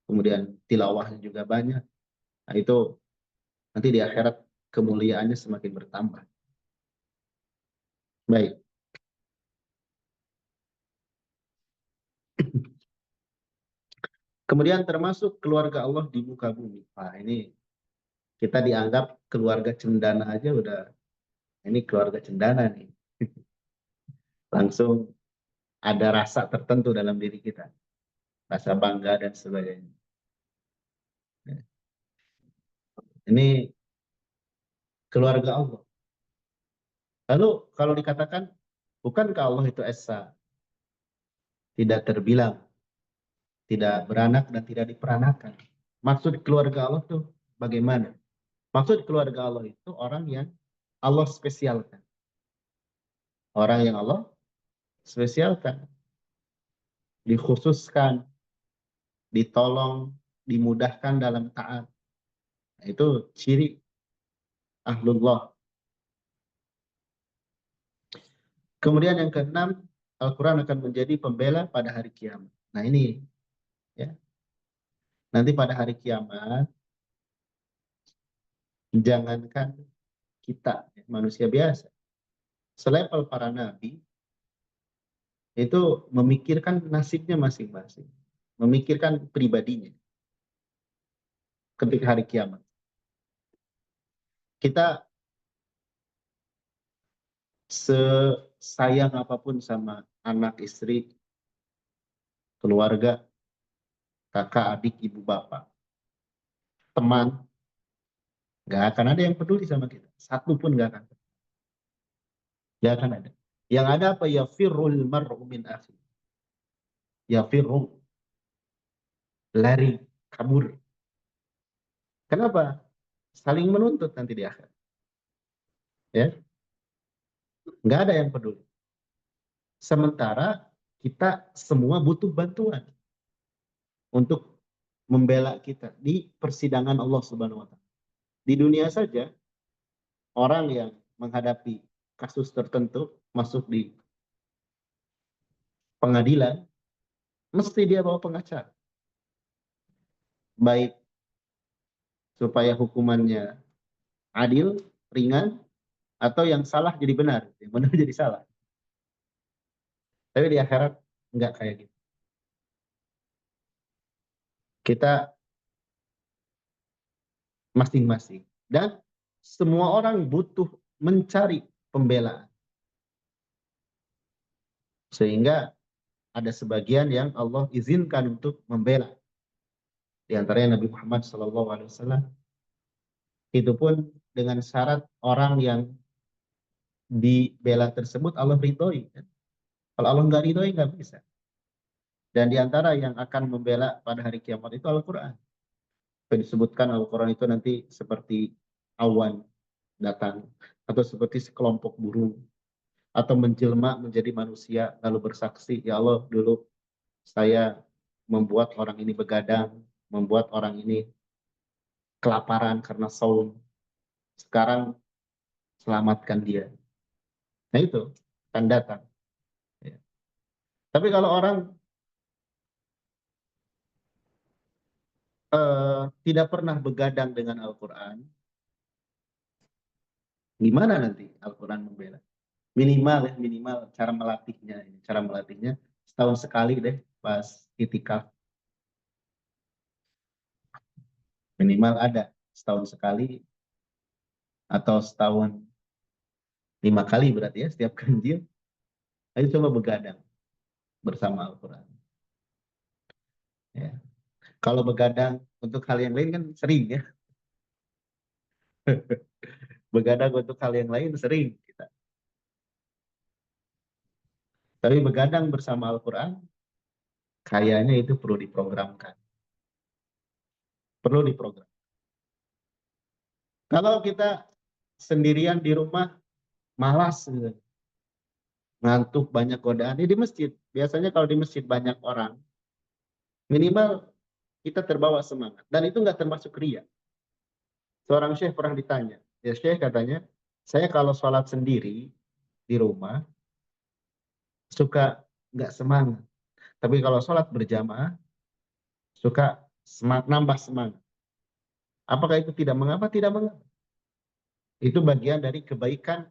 Speaker 1: kemudian tilawahnya juga banyak. Nah itu nanti di akhirat kemuliaannya semakin bertambah. Baik. Kemudian termasuk keluarga Allah di muka bumi. Nah ini kita dianggap keluarga cendana aja udah, ini keluarga cendana nih. Langsung ada rasa tertentu dalam diri kita. Rasa bangga dan sebagainya. Ini keluarga Allah. Lalu kalau dikatakan, bukankah Allah itu esa, tidak terbilang, tidak beranak dan tidak diperanakan? Maksud keluarga Allah itu bagaimana? Maksud keluarga Allah itu orang yang Allah spesialkan. Orang yang Allah spesialkan. Dikhususkan, ditolong, dimudahkan dalam taat. Nah, itu ciri ahlullah. Kemudian yang keenam, Al-Quran akan menjadi pembela pada hari kiamat. Nah ini, ya, nanti pada hari kiamat, jangankan kita, manusia biasa, selevel para nabi, itu memikirkan nasibnya masing-masing. Memikirkan pribadinya ketika hari kiamat. Kita sesayang apapun sama anak, istri, keluarga, kakak, adik, ibu, bapak, teman, nggak akan ada yang peduli sama kita. Satu pun nggak akan. Nggak akan ada. Yang ada apa? Ya firul mar'u min akhi. Ya firul. Lari, kabur. Kenapa? Saling menuntut nanti di akhir. Ya. Nggak ada yang peduli. Sementara kita semua butuh bantuan untuk membela kita di persidangan Allah Subhanahu wa taala. Di dunia saja orang yang menghadapi kasus tertentu masuk di pengadilan mesti dia bawa pengacara. Baik supaya hukumannya adil, ringan, atau yang salah jadi benar, yang benar jadi salah. Tapi di akhirat nggak kayak gitu. Kita masing-masing. Dan semua orang butuh mencari pembelaan. Sehingga ada sebagian yang Allah izinkan untuk membela. Di antaranya Nabi Muhammad SAW. Itu pun dengan syarat orang yang dibela tersebut Allah ridhoi. Kalau Allah nggak ridhoi nggak bisa. Dan di antara yang akan membela pada hari kiamat itu Al-Quran. Disebutkan Al-Quran itu nanti seperti awan datang. Atau seperti sekelompok burung. Atau menjelma menjadi manusia lalu bersaksi, ya Allah dulu saya membuat orang ini begadang, membuat orang ini kelaparan karena saum. Sekarang selamatkan dia. Nah itu akan datang. Ya. Tapi kalau orang tidak pernah begadang dengan Al-Quran, gimana nanti Al-Quran membela? Minimal ya, minimal cara melatihnya. Cara melatihnya setahun sekali deh pas itikaf. Minimal ada setahun sekali atau setahun 5 kali berarti ya setiap ganjil. Ayo coba begadang bersama Al-Quran. Ya. Kalau begadang untuk hal yang lain kan sering ya. Begadang untuk hal yang lain sering kita. Tapi begadang bersama Al-Quran, kayaknya itu perlu diprogramkan. Perlu diprogram. Kalau kita sendirian di rumah, malas, gitu. Ngantuk, banyak godaan. Ini di masjid. Biasanya kalau di masjid banyak orang, minimal kita terbawa semangat. Dan itu nggak termasuk ria. Seorang syekh pernah ditanya. Ya syekh katanya, saya kalau sholat sendiri di rumah, suka nggak semangat. Tapi kalau sholat berjamaah, suka nambah semangat. Apakah itu tidak mengapa? Tidak mengapa. Itu bagian dari kebaikan.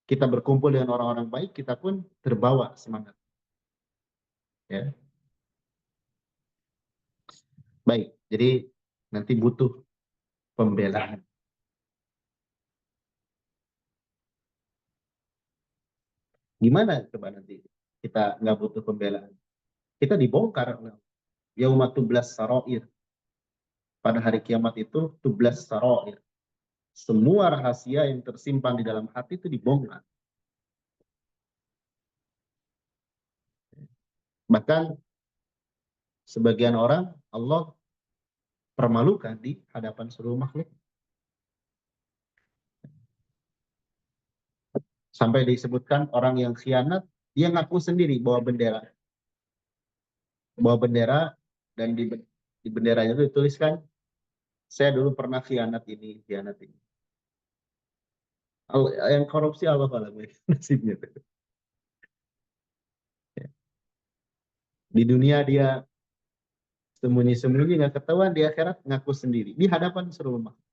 Speaker 1: Kita berkumpul dengan orang-orang baik, kita pun terbawa semangat. Ya. Baik, jadi nanti butuh pembelaan. Gimana coba nanti kita nggak butuh pembelaan? Kita dibongkar. Yaumatublas saroir. Pada hari kiamat itu, tublas saroir. Semua rahasia yang tersimpan di dalam hati itu dibongkar. Bahkan sebagian orang Allah permalukan di hadapan seluruh makhluk. Sampai disebutkan orang yang khianat, dia ngaku sendiri bawa bendera. Bawa bendera dan di benderanya itu dituliskan, saya dulu pernah khianat ini, khianat ini. Yang korupsi Allah alam nasibnya. Di dunia dia sembunyi-sembunyi nggak ketahuan, di akhirat ngaku sendiri di hadapan seluruh makhluk.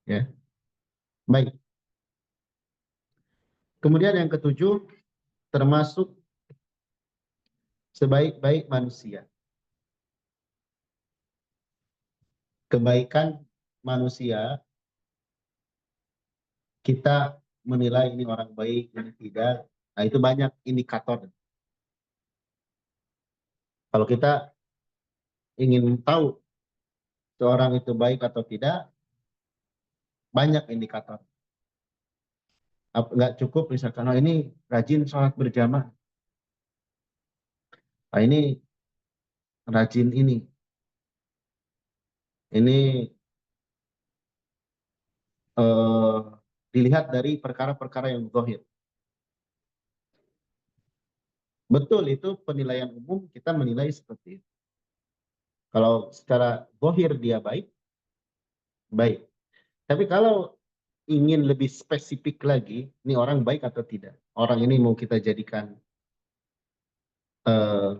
Speaker 1: Ya, baik. Kemudian yang ketujuh, termasuk sebaik-baik manusia. Kebaikan manusia, kita menilai ini orang baik, ini tidak. Nah, itu banyak indikator. Kalau kita ingin tahu seorang itu baik atau tidak, banyak indikator. Nggak cukup misalkan, oh, ini rajin sholat berjamaah. Nah, ini rajin ini. Ini dilihat dari perkara-perkara yang zahir. Betul, itu penilaian umum, kita menilai seperti itu. Kalau secara zahir dia baik, baik. Tapi kalau ingin lebih spesifik lagi, ini orang baik atau tidak? Orang ini mau kita jadikan eh,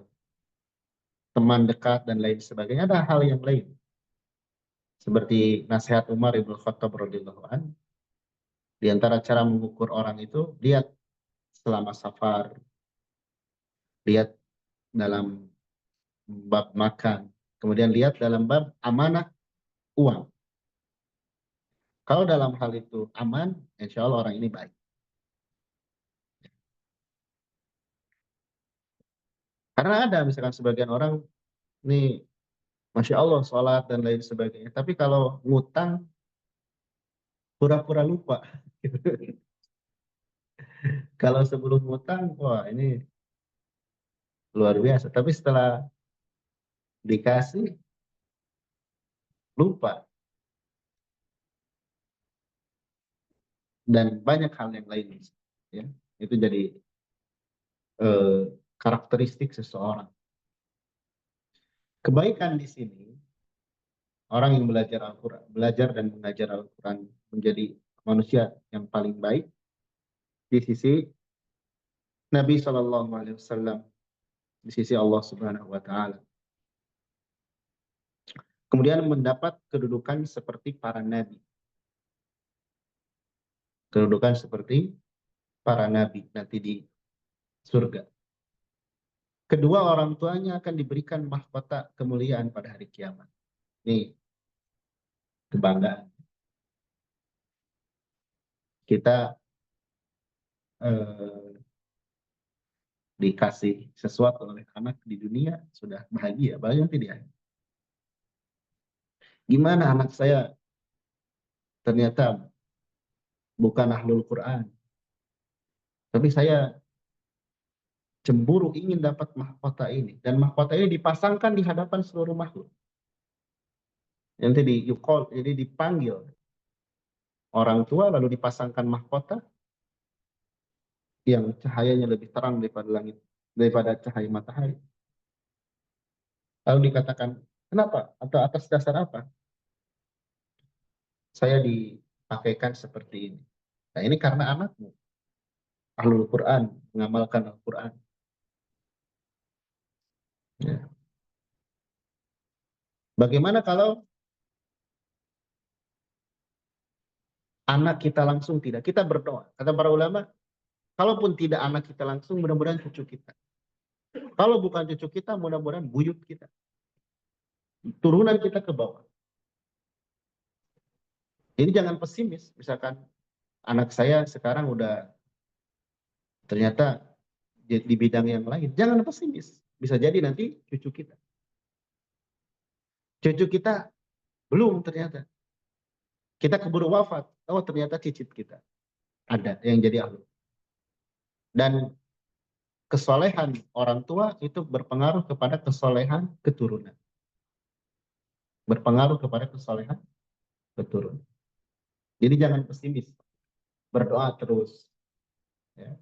Speaker 1: teman dekat dan lain sebagainya, ada hal yang lain. Seperti nasihat Umar Ibn Khattab radhiyallahu anhu, di antara cara mengukur orang itu, lihat selama safar, lihat dalam bab makan, kemudian lihat dalam bab amanah uang. Kalau dalam hal itu aman, insya Allah orang ini baik. Karena ada misalkan sebagian orang, nih Masya Allah sholat dan lain sebagainya. Tapi kalau ngutang, pura-pura lupa. Kalau sebelum ngutang, wah ini luar biasa. Tapi setelah dikasih, lupa. Dan banyak hal yang lain. Ya. Itu jadi eh, karakteristik seseorang. Kebaikan di sini, orang yang belajar Al-Quran, belajar dan mengajar Al-Quran menjadi manusia yang paling baik di sisi Nabi Shallallahu Alaihi Wasallam, di sisi Allah Subhanahu Wa Taala. Kemudian mendapat kedudukan seperti para nabi, kedudukan seperti para nabi nanti di surga. Kedua orang tuanya akan diberikan mahkota kemuliaan pada hari kiamat. Nih, kebanggaan. Kita eh, dikasih sesuatu oleh anak di dunia, sudah bahagia, bahagia tidak? Gimana anak saya ternyata bukan ahlul Quran, tapi saya cemburu ingin dapat mahkota ini, dan mahkota ini dipasangkan di hadapan seluruh makhluk. Nanti jadi dipanggil orang tua lalu dipasangkan mahkota yang cahayanya lebih terang daripada langit, daripada cahaya matahari. Lalu dikatakan, kenapa? Atau atas dasar apa saya dipakaikan seperti ini? Nah, ini karena anakmu ahlul Quran, mengamalkan Al-Quran. Ya. Bagaimana kalau anak kita langsung tidak? Kita berdoa. Kata para ulama, kalaupun tidak anak kita langsung, mudah-mudahan cucu kita. Kalau bukan cucu kita, mudah-mudahan buyut kita. Turunan kita ke bawah. Jadi jangan pesimis. Misalkan anak saya sekarang udah ternyata di bidang yang lain. Jangan pesimis. Bisa jadi nanti cucu kita. Cucu kita belum ternyata. Kita keburu wafat. Oh ternyata cicit kita. Ada yang jadi ahli. Dan kesolehan orang tua itu berpengaruh kepada kesolehan keturunan. Berpengaruh kepada kesolehan keturunan. Jadi jangan pesimis. Berdoa terus. Ya.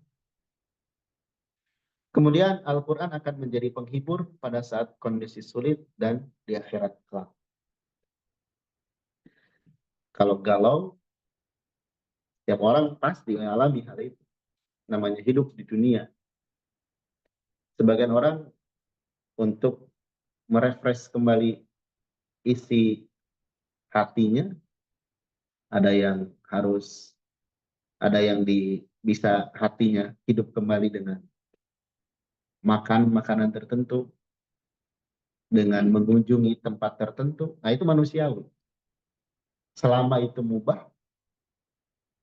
Speaker 1: Kemudian Al-Quran akan menjadi penghibur pada saat kondisi sulit dan di akhirat kelak. Kalau galau, setiap orang pasti mengalami hal itu. Namanya hidup di dunia. Sebagian orang untuk merefresh kembali isi hatinya, ada yang harus, ada yang bisa hatinya hidup kembali dengan makan makanan tertentu, dengan mengunjungi tempat tertentu. Nah itu manusiawi. Selama itu mubah,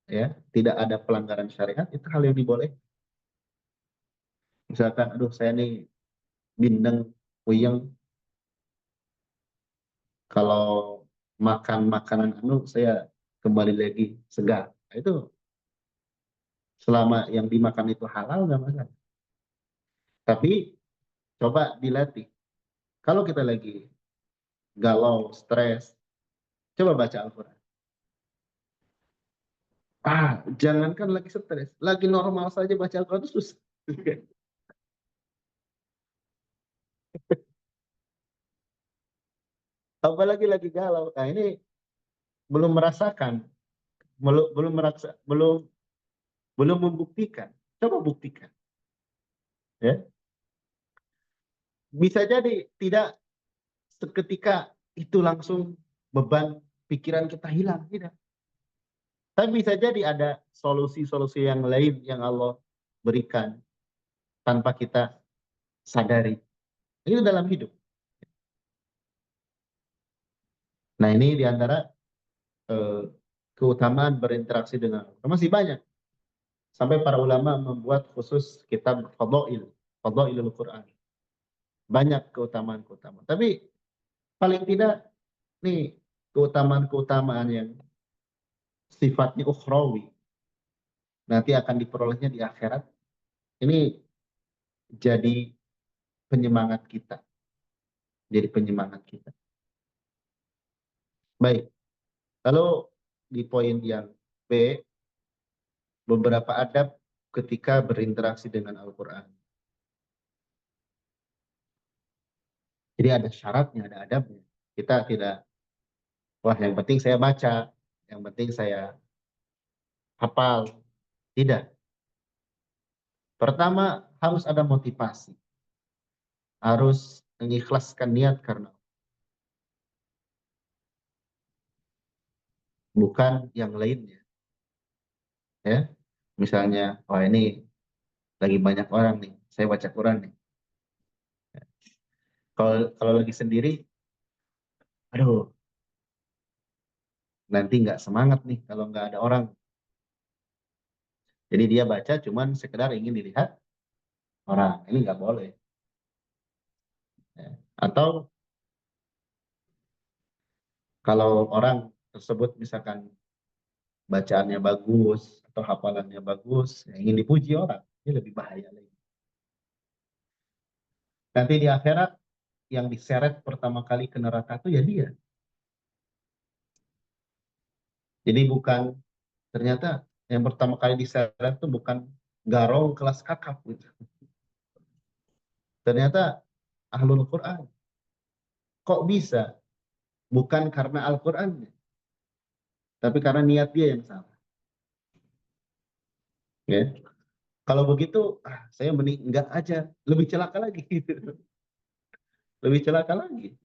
Speaker 1: ya tidak ada pelanggaran syariat, itu hal yang diboleh. Misalkan, aduh saya nih bindeng, puyeng, kalau makan makanan anu saya kembali lagi segar. Nah, itu selama yang dimakan itu halal nggak masalah. Tapi coba dilatih. Kalau kita lagi galau, stres, coba baca Al-Quran. Jangankan lagi stres, lagi normal saja baca Al-Quran itu susah. Apalagi lagi galau. Nah, ini belum merasakan, belum membuktikan. Coba buktikan, ya. Bisa jadi tidak seketika itu langsung beban pikiran kita hilang, tidak. Tapi bisa jadi ada solusi-solusi yang lain yang Allah berikan tanpa kita sadari. Itu dalam hidup. Nah, ini diantara keutamaan berinteraksi dengan Allah. Masih banyak. Sampai para ulama membuat khusus kitab Fadail, Fadailul Quran. Banyak keutamaan-keutamaan. Tapi paling tidak nih keutamaan-keutamaan yang sifatnya ukhrawi nanti akan diperolehnya di akhirat. Ini jadi penyemangat kita. Jadi penyemangat kita. Baik. Lalu di poin yang B, beberapa adab ketika berinteraksi dengan Al-Quran. Jadi ada syaratnya, ada adabnya. Kita tidak, wah yang penting saya baca, yang penting saya hafal. Tidak. Pertama, harus ada motivasi. Harus mengikhlaskan niat karena bukan yang lainnya. Ya, misalnya, wah ini lagi banyak orang nih, saya baca Quran nih. Kalau lagi sendiri, aduh, nanti nggak semangat nih kalau nggak ada orang. Jadi dia baca cuman sekedar ingin dilihat orang. Ini nggak boleh. Ya. Atau kalau orang tersebut misalkan bacaannya bagus atau hafalannya bagus, ya ingin dipuji orang, ini lebih bahaya lagi. Nanti di akhirat yang diseret pertama kali ke neraka itu ya dia. Jadi bukan, ternyata yang pertama kali diseret itu bukan garong kelas kakap gitu. Ternyata ahlul Quran. Kok bisa? Bukan karena Al-Qurannya, tapi karena niat dia yang salah. Ya. Kalau begitu, saya mending enggak aja, lebih celaka lagi. Lebih celaka lagi.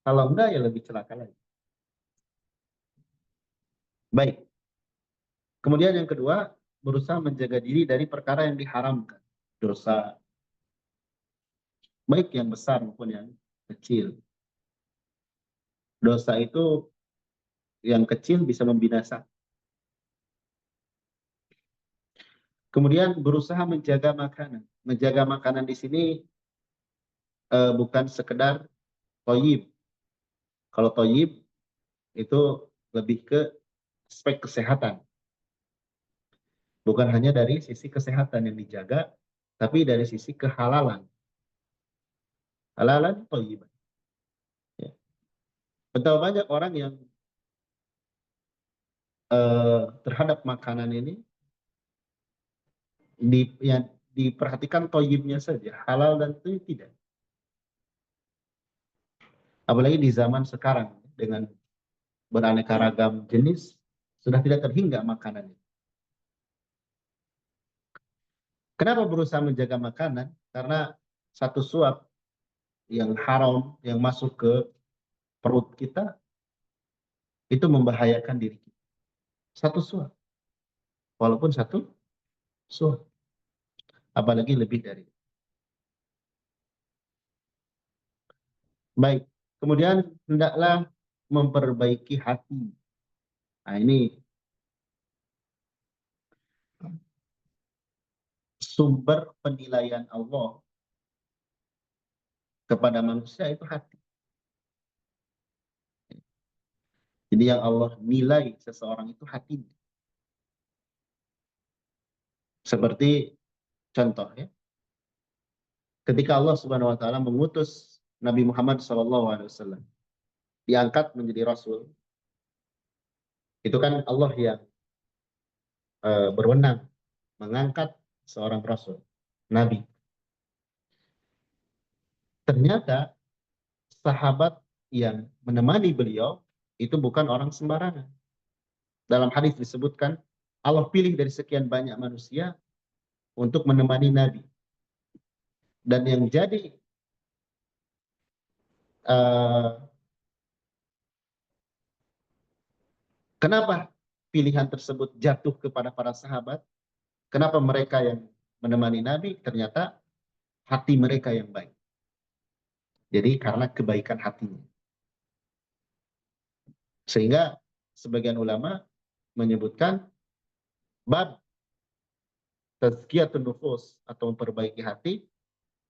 Speaker 1: Kalau enggak ya lebih celaka lagi. Baik. Kemudian yang kedua, berusaha menjaga diri dari perkara yang diharamkan. Dosa, baik yang besar maupun yang kecil. Dosa itu yang kecil bisa membinasakan. Kemudian berusaha menjaga makanan. Menjaga makanan di sini bukan sekedar toyib. Kalau toyib itu lebih ke aspek kesehatan. Bukan hanya dari sisi kesehatan yang dijaga, tapi dari sisi kehalalan. Halalan toyib. Ya. Betapa banyak orang yang terhadap makanan ini yang diperhatikan toyibnya saja, halal dan itu tidak. Apalagi di zaman sekarang dengan beraneka ragam jenis sudah tidak terhingga makanannya. Kenapa berusaha menjaga makanan? Karena satu suap yang haram yang masuk ke perut kita itu membahayakan diri kita. Satu suap, walaupun satu suap, apalagi lebih dari. Baik, kemudian hendaklah memperbaiki hati. Nah ini sumber penilaian Allah kepada manusia itu hati. Jadi yang Allah nilai seseorang itu hatinya. Seperti contoh ya, ketika Allah Subhanahu Wa Taala mengutus Nabi Muhammad SAW diangkat menjadi Rasul, itu kan Allah yang berwenang mengangkat seorang rasul, nabi. Ternyata sahabat yang menemani beliau itu bukan orang sembarangan. Dalam hadis disebutkan Allah pilih dari sekian banyak manusia untuk menemani Nabi. Dan yang jadi kenapa pilihan tersebut jatuh kepada para sahabat? Kenapa mereka yang menemani Nabi? Ternyata hati mereka yang baik. Jadi karena kebaikan hatinya. Sehingga sebagian ulama menyebutkan bab tazkiyatun nufus atau memperbaiki hati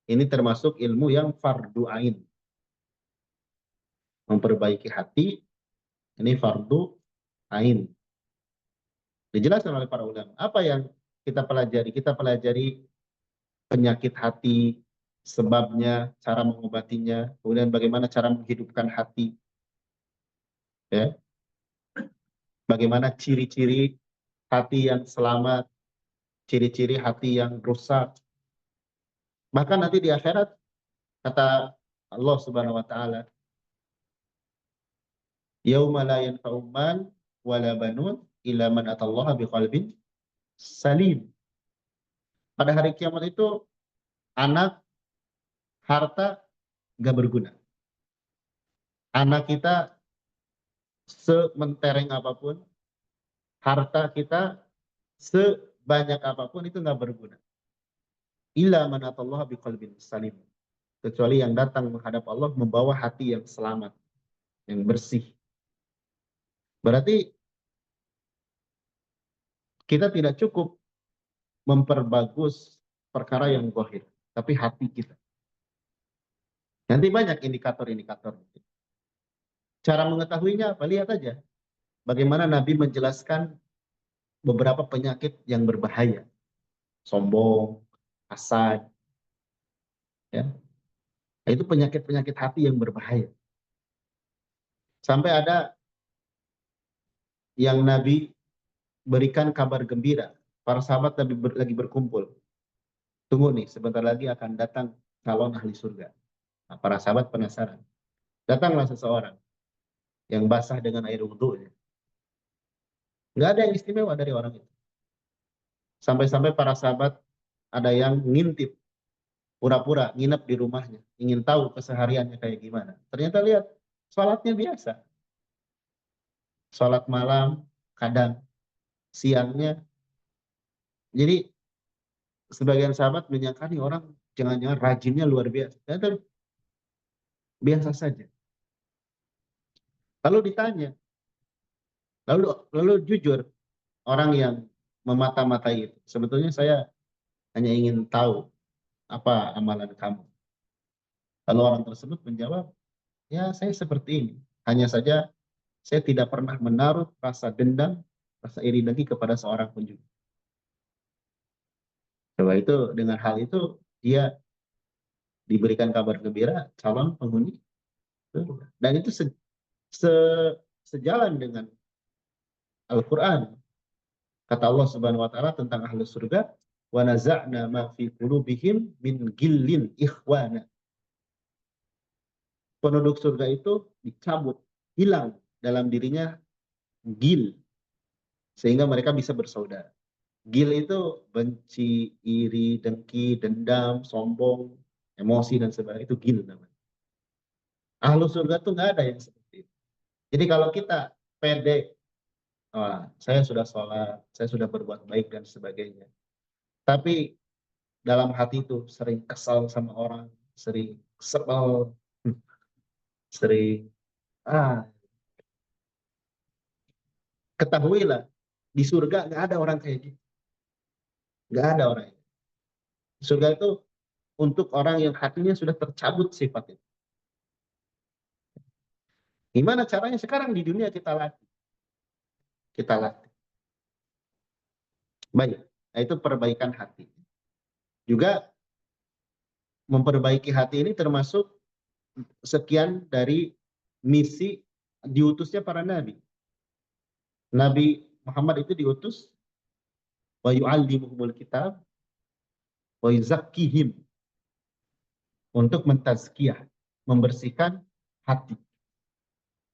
Speaker 1: ini termasuk ilmu yang fardu ain. Memperbaiki hati ini fardu ain. Dijelaskan oleh para ulama. Apa yang kita pelajari? Kita pelajari penyakit hati, sebabnya, cara mengobatinya, kemudian bagaimana cara menghidupkan hati, ya, bagaimana ciri-ciri hati yang selamat, ciri-ciri hati yang rusak. Bahkan nanti di akhirat kata Allah Subhanahu wa taala, "Yauma la yanfa'u mal wala banun illa man atallaha biqalbin salim." Pada hari kiamat itu anak, harta gak berguna. Anak kita sementereng apapun, harta kita sebanyak apapun itu nggak berguna. Illa man atallaha biqalbin salim. Kecuali yang datang menghadap Allah membawa hati yang selamat, yang bersih. Berarti kita tidak cukup memperbagus perkara yang zahir, tapi hati kita. Nanti banyak indikator-indikator. Cara mengetahuinya apa? Lihat aja. Bagaimana Nabi menjelaskan beberapa penyakit yang berbahaya. Sombong, hasad, ya. Itu penyakit-penyakit hati yang berbahaya. Sampai ada yang Nabi berikan kabar gembira. Para sahabat lagi berkumpul. Tunggu nih, sebentar lagi akan datang calon ahli surga. Nah, para sahabat penasaran. Datanglah seseorang yang basah dengan air wudhu. Nggak ada yang istimewa dari orang itu. Sampai-sampai para sahabat ada yang ngintip, pura-pura nginep di rumahnya, ingin tahu kesehariannya kayak gimana. Ternyata lihat, sholatnya biasa. Sholat malam, kadang siangnya. Jadi sebagian sahabat menyangka nih orang jangan-jangan rajinnya luar biasa. Ternyata biasa saja. Lalu ditanya, lalu jujur orang yang memata-matai itu. Sebetulnya saya hanya ingin tahu apa amalan kamu. Lalu orang tersebut menjawab, ya saya seperti ini. Hanya saja saya tidak pernah menaruh rasa dendam, rasa iri dengki kepada seorang pun juga. Coba itu dengan hal itu dia diberikan kabar gembira calon penghuni surga. Dan itu sejalan dengan Al-Quran. Kata Allah Subhanahu wa taala tentang ahli surga, wa naza'na ma fi qulubihim min gillin ikhwana. Penduduk surga itu dicabut, hilang dalam dirinya gil sehingga mereka bisa bersaudara. Gil itu benci, iri, dengki, dendam, sombong, emosi dan sebagainya, itu gil namanya. Ahlu surga tuh nggak ada yang seperti itu. Jadi kalau kita pede, saya sudah sholat, saya sudah berbuat baik dan sebagainya. Tapi dalam hati itu sering kesal sama orang, sering sebel, sering ketahuilah di surga nggak ada orang kayak gitu, nggak ada orang itu. Surga itu untuk orang yang hatinya sudah tercabut sifat itu. Gimana caranya? Sekarang di dunia kita latih, kita latih. Baik, nah itu perbaikan hati. Juga memperbaiki hati ini termasuk sekian dari misi diutusnya para nabi. Nabi Muhammad itu diutus wa yu'allimuhumul kitab wa yuzakkihim, untuk mentazkiyah, membersihkan hati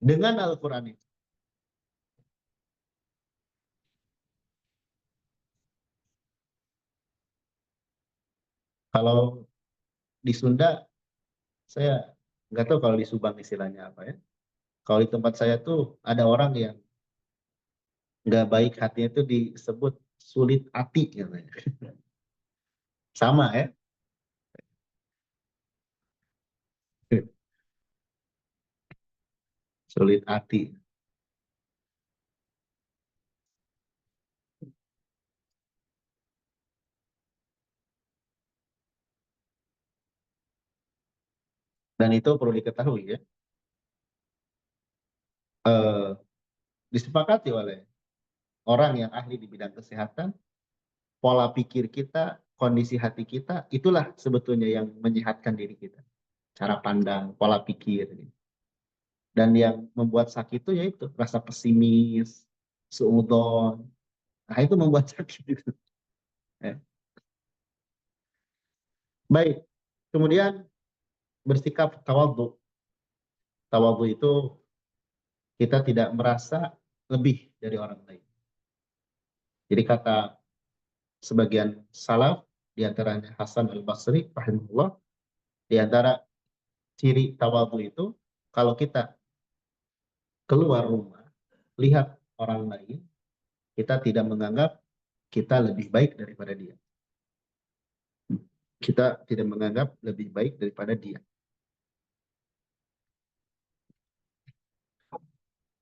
Speaker 1: dengan Al-Qur'an itu. Kalau di Sunda, saya nggak tahu kalau di Subang istilahnya apa ya. Kalau di tempat saya tuh ada orang yang nggak baik hatinya itu disebut sulit hati katanya. Sama ya. Sulit hati. Dan itu perlu diketahui ya. Eh, disepakati oleh orang yang ahli di bidang kesehatan, pola pikir kita, kondisi hati kita, itulah sebetulnya yang menyehatkan diri kita. Cara pandang, pola pikir. Dan yang membuat sakit itu yaitu rasa pesimis, suudzon. Nah itu membuat sakit itu. Ya. Baik, kemudian bersikap tawadhu. Tawadhu itu kita tidak merasa lebih dari orang lain. Jadi kata sebagian salaf, di antaranya Hasan al-Basri, rahimahullah, di antara ciri tawadhu itu, kalau kita keluar rumah, lihat orang lain, kita tidak menganggap kita lebih baik daripada dia. Kita tidak menganggap lebih baik daripada dia.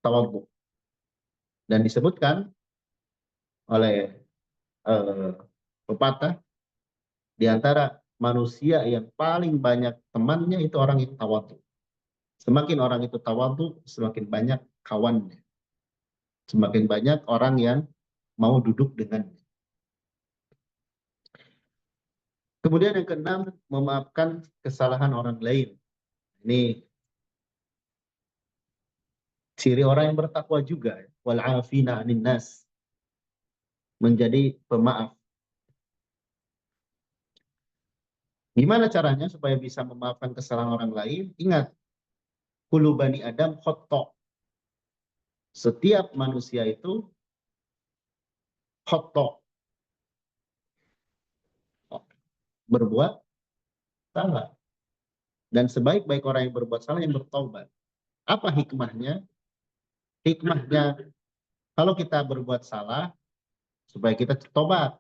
Speaker 1: Tawadhu. Dan disebutkan oleh pepatah, di antara manusia yang paling banyak temannya itu orang yang tawadhu. Semakin orang itu tawadhu, semakin banyak kawannya. Semakin banyak orang yang mau duduk dengannya. Kemudian yang keenam, memaafkan kesalahan orang lain. Ini ciri orang yang bertakwa juga. Wal afina 'anil nas. Menjadi pemaaf. Gimana caranya supaya bisa memaafkan kesalahan orang lain? Ingat, kullu bani Adam khata'. Setiap manusia itu khata', berbuat salah. Dan sebaik-baik orang yang berbuat salah yang bertobat. Apa hikmahnya? Hikmahnya, kalau kita berbuat salah, supaya kita tobat.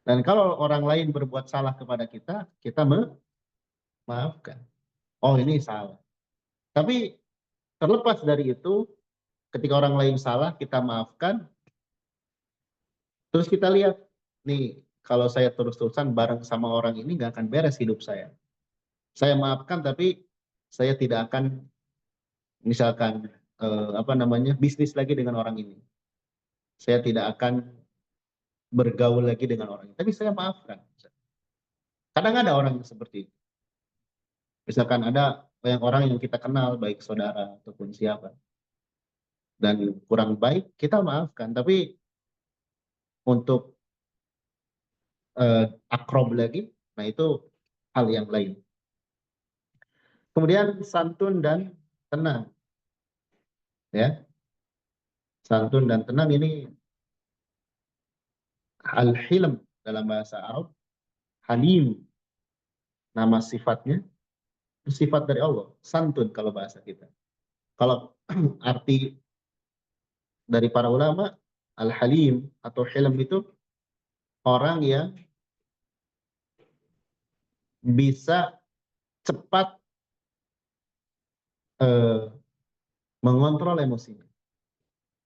Speaker 1: Dan kalau orang lain berbuat salah kepada kita, kita memaafkan. Oh ini salah. Tapi terlepas dari itu, ketika orang lain salah, kita maafkan. Terus kita lihat, nih kalau saya terus-terusan bareng sama orang ini, nggak akan beres hidup saya. Saya maafkan, tapi saya tidak akan, misalkan, apa namanya, bisnis lagi dengan orang ini. Saya tidak akan bergaul lagi dengan orang ini. Tapi saya maafkan. Kadang ada orang yang seperti itu. Misalkan ada yang orang yang kita kenal, baik saudara ataupun siapa, dan kurang baik, kita maafkan. Tapi untuk akrob lagi, nah itu hal yang lain. Kemudian santun dan tenang, ya. Santun dan tenang ini al-hilm dalam bahasa Arab, halim nama sifatnya, itu sifat dari Allah. Santun kalau bahasa kita. Kalau arti dari para ulama, al-halim atau hilm itu orang yang bisa cepat eh, mengontrol emosinya.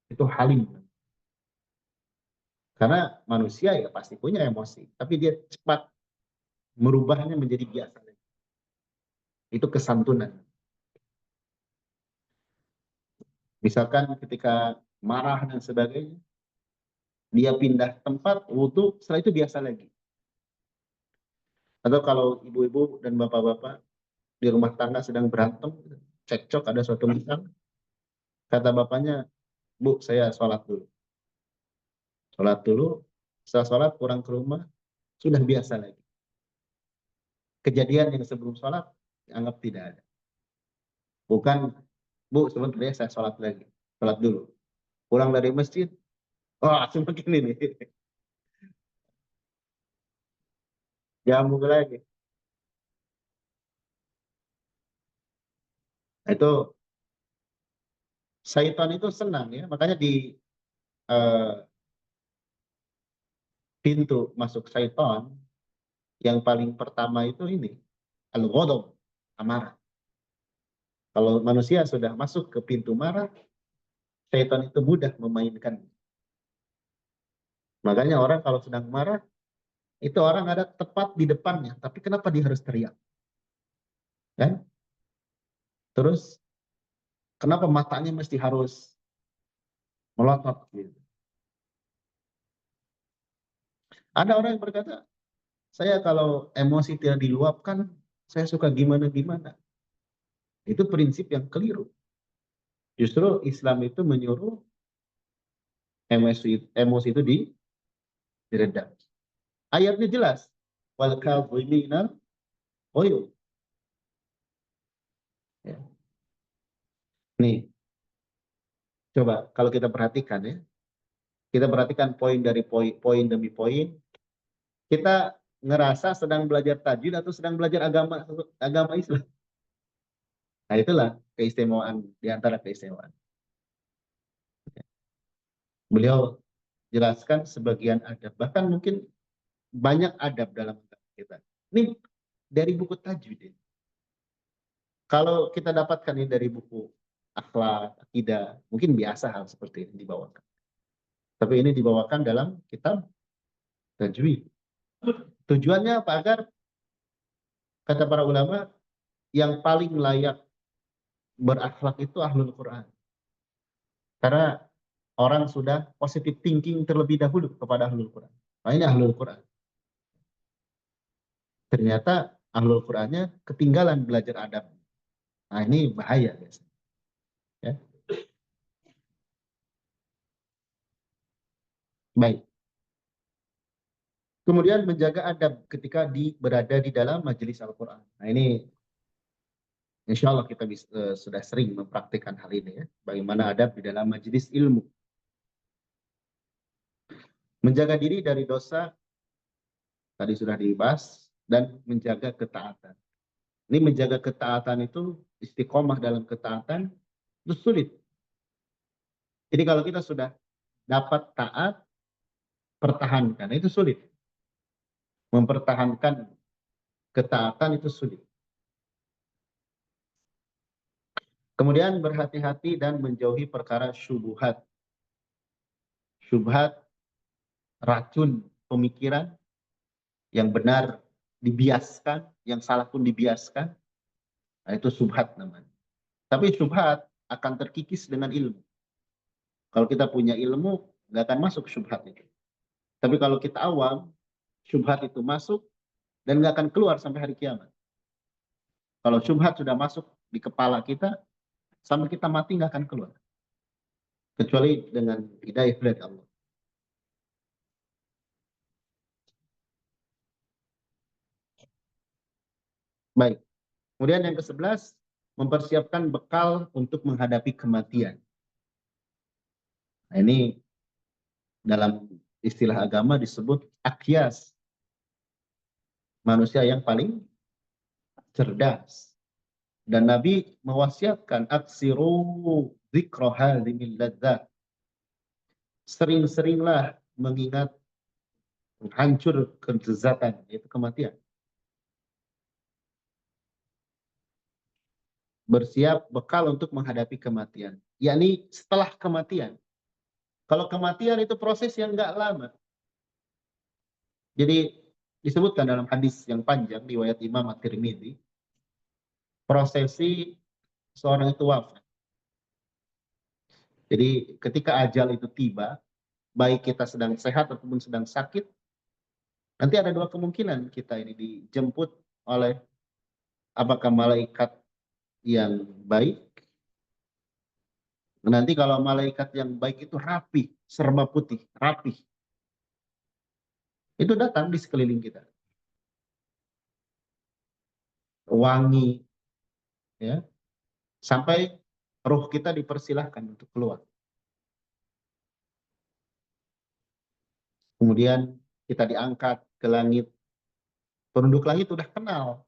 Speaker 1: Itu halim. Karena manusia ya pasti punya emosi, tapi dia cepat merubahnya menjadi biasa. Itu kesantunan. Misalkan ketika marah dan sebagainya, dia pindah tempat, wudhu, setelah itu biasa lagi. Atau kalau ibu-ibu dan bapak-bapak di rumah tangga sedang berantem, cekcok, ada suatu masalah, kata bapaknya, Bu, saya sholat dulu. Sholat dulu, Setelah sholat pulang ke rumah, sudah biasa lagi. Kejadian yang sebelum sholat, anggap tidak ada. Bukan, Bu, sebenarnya saya sholat lagi. Sholat dulu. Pulang dari masjid, wah, semakin ini. Jamu lagi. Nah, itu syaitan itu senang ya. Makanya di eh, pintu masuk syaitan, yang paling pertama itu ini. Al-ghadab, amarah. Kalau manusia sudah masuk ke pintu marah, syaitan itu mudah memainkan. Makanya orang kalau sedang marah, itu orang ada tepat di depannya. Tapi kenapa dia harus teriak? Kan? Terus kenapa matanya mesti harus melotot gitu? Ada orang yang berkata, saya kalau emosi tidak diluapkan, saya suka gimana-gimana. Itu prinsip yang keliru. Justru Islam itu menyuruh emosi itu diredam. Ayatnya jelas. Wal kadhimina ghaidh. Ya. Nih, coba kalau kita perhatikan ya, kita perhatikan poin dari poin demi poin, kita ngerasa sedang belajar tajwid atau sedang belajar agama agama Islam. Nah, itulah keistimewaan di antara keistimewaan. Beliau jelaskan sebagian adab, bahkan mungkin banyak adab dalam agama kita. Ini dari buku tajwid ya. Kalau kita dapatkan ini dari buku akhlak, akidah, mungkin biasa hal seperti ini dibawakan. Tapi ini dibawakan dalam kitab tajwid. Tujuannya apa? Agar kata para ulama yang paling layak berakhlak itu ahlul Quran. Karena orang sudah positive thinking terlebih dahulu kepada ahlul Quran. Nah, ini ahlul Quran. Ternyata ahlul Qurannya ketinggalan belajar adab. Nah, ini bahaya biasanya. Ya. Baik. Kemudian menjaga adab ketika berada di dalam majelis Al-Quran. Nah, ini insya Allah kita sudah sering mempraktikkan hal ini ya. Bagaimana adab di dalam majelis ilmu. Menjaga diri dari dosa, tadi sudah dibahas, dan menjaga ketaatan. Ini menjaga ketaatan itu, istiqomah dalam ketaatan, itu sulit. Jadi kalau kita sudah dapat taat, pertahankan, itu sulit. Mempertahankan ketaatan itu sulit. Kemudian berhati-hati dan menjauhi perkara syubhat. Syubhat, racun pemikiran, yang benar dibiaskan, yang salah pun dibiaskan. Nah, itu syubhat namanya. Tapi syubhat akan terkikis dengan ilmu. Kalau kita punya ilmu, nggak akan masuk syubhat itu. Tapi kalau kita awam, syubhat itu masuk dan nggak akan keluar sampai hari kiamat. Kalau syubhat sudah masuk di kepala kita, sampai kita mati nggak akan keluar. Kecuali dengan hidayah dari Allah. Baik. Kemudian yang ke-11, mempersiapkan bekal untuk menghadapi kematian. Nah, ini dalam istilah agama disebut akyas. Manusia yang paling cerdas. Dan Nabi mewasiatkan aksiru dzikra hadhimil ladzat. Sering-seringlah mengingat hancur kelezatan, yaitu kematian. Bersiap bekal untuk menghadapi kematian, yakni setelah kematian. Kalau kematian itu proses yang nggak lama. Jadi disebutkan dalam hadis yang panjang riwayat Imam At-Tirmidzi, prosesi seorang itu wafat. Jadi ketika ajal itu tiba, baik kita sedang sehat ataupun sedang sakit, nanti ada dua kemungkinan kita ini dijemput oleh apakah malaikat yang baik. Nanti kalau malaikat yang baik itu rapi, serba putih, rapi. Itu datang di sekeliling kita. Wangi, ya, sampai roh kita dipersilahkan untuk keluar. Kemudian kita diangkat ke langit. Penduduk langit sudah kenal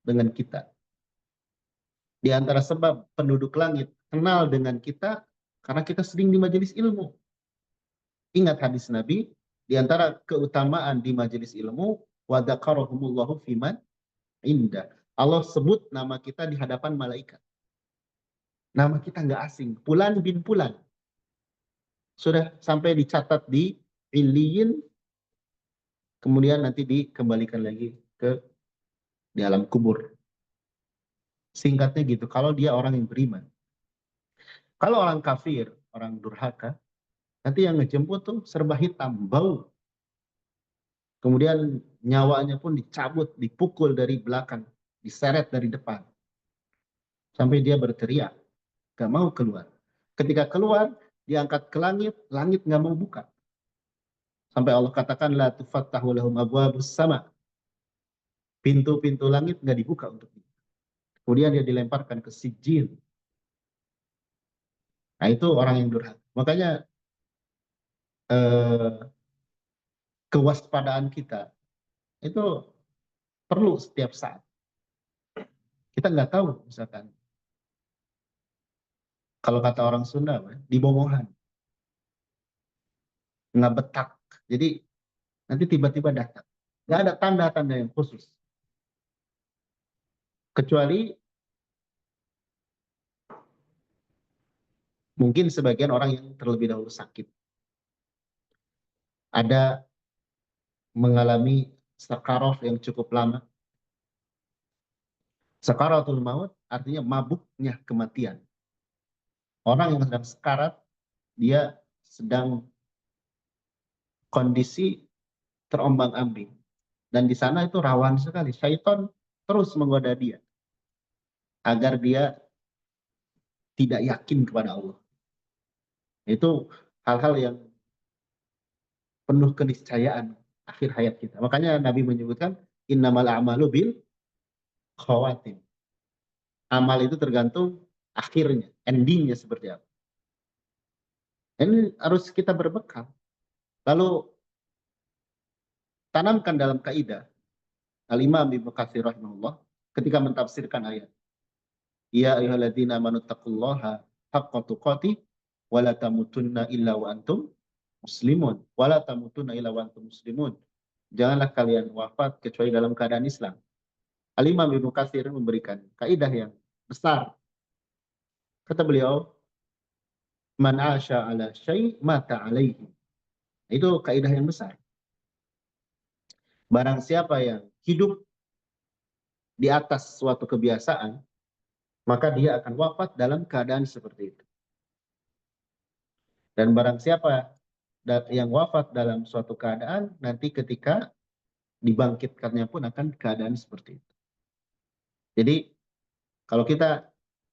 Speaker 1: dengan kita. Di antara sebab penduduk langit kenal dengan kita, karena kita sering di majelis ilmu. Ingat hadis Nabi, di antara keutamaan di majelis ilmu, wa dzakarahumullahu fiman indah. Allah sebut nama kita di hadapan malaikat. Nama kita nggak asing, Fulan bin Fulan. Sudah sampai dicatat di Iliyin, kemudian nanti dikembalikan lagi ke di alam kubur. Singkatnya gitu, kalau dia orang yang beriman. Kalau orang kafir, orang durhaka, nanti yang ngejemput tuh serba hitam, bau. Kemudian nyawanya pun dicabut, dipukul dari belakang, diseret dari depan. Sampai dia berteriak, gak mau keluar. Ketika keluar, diangkat ke langit, langit gak mau buka. Sampai Allah katakan, la tufattahu lahum abwabus sama. Pintu-pintu langit gak dibuka untuk dia. Kemudian dia dilemparkan ke sijil. Nah itu orang yang durhaka. Makanya kewaspadaan kita itu perlu setiap saat. Kita nggak tahu, misalkan kalau kata orang Sunda, dibomohan, nggak betak. Jadi nanti tiba-tiba datang. Nggak ada tanda-tanda yang khusus. Kecuali mungkin sebagian orang yang terlebih dahulu sakit. Ada mengalami sakaroh yang cukup lama. Sakaratul maut artinya mabuknya kematian. Orang yang sedang sekarat, dia sedang kondisi terombang-ambing. Dan di sana itu rawan sekali. Syaitan terus menggoda dia agar dia tidak yakin kepada Allah. Itu hal-hal yang penuh keniscayaan akhir hayat kita. Makanya Nabi menyebutkan innamal a'malu bil khawatim. Amal itu tergantung akhirnya, endingnya seperti apa. Ini harus kita berbekal. Lalu tanamkan dalam kaidah Al-Imam Ibnu Katsir rahimahullah ketika mentafsirkan ayat. Ya ayyuhalladzina amanu taqullaha haqqa tuqatih wa la tamutunna illa wa antum muslimun. Wa la tamutunna illa wa antum muslimun. Janganlah kalian wafat kecuali dalam keadaan Islam. Al-Imam Ibnu Katsir memberikan kaidah yang besar. Kata beliau, man asya ala syai' mata alaihi. Itu kaidah yang besar. Barang siapa yang hidup di atas suatu kebiasaan, maka dia akan wafat dalam keadaan seperti itu. Dan barang siapa yang wafat dalam suatu keadaan, nanti ketika dibangkitkannya pun akan keadaan seperti itu. Jadi kalau kita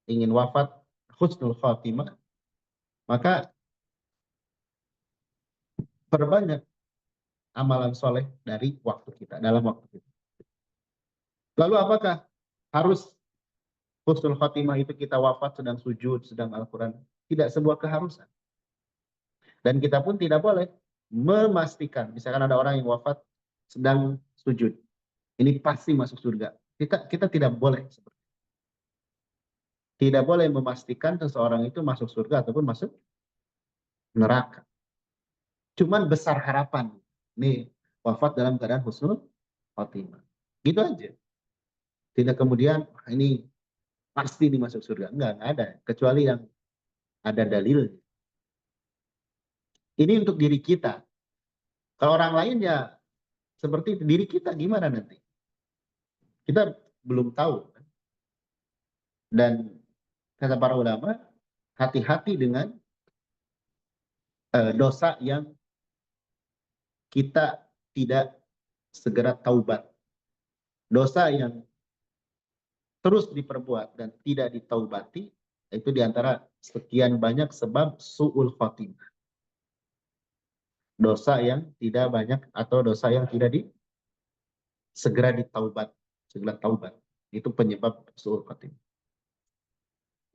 Speaker 1: ingin wafat husnul khatimah, maka perbanyak amalan soleh dari waktu kita, dalam waktu kita. Lalu apakah harus husnul khatimah itu kita wafat sedang sujud, sedang Al-Quran? Tidak sebuah keharusan. Dan kita pun tidak boleh memastikan, misalkan ada orang yang wafat sedang sujud, ini pasti masuk surga. Kita tidak boleh seperti itu. Tidak boleh memastikan seseorang itu masuk surga ataupun masuk neraka. Cuman besar harapan. Nih, wafat dalam keadaan husnul khatimah. Gitu aja. Tidak kemudian, ini pasti dimasuk surga. Enggak ada. Kecuali yang ada dalil. Ini untuk diri kita. Kalau orang lain ya seperti itu. Diri kita gimana nanti? Kita belum tahu. Dan kata para ulama, hati-hati dengan dosa yang kita tidak segera taubat. Dosa yang terus diperbuat dan tidak ditaubati, itu diantara sekian banyak sebab su'ul khotimah. dosa yang tidak banyak atau dosa yang tidak segera ditaubat, segera taubat. Itu penyebab suul khotimah.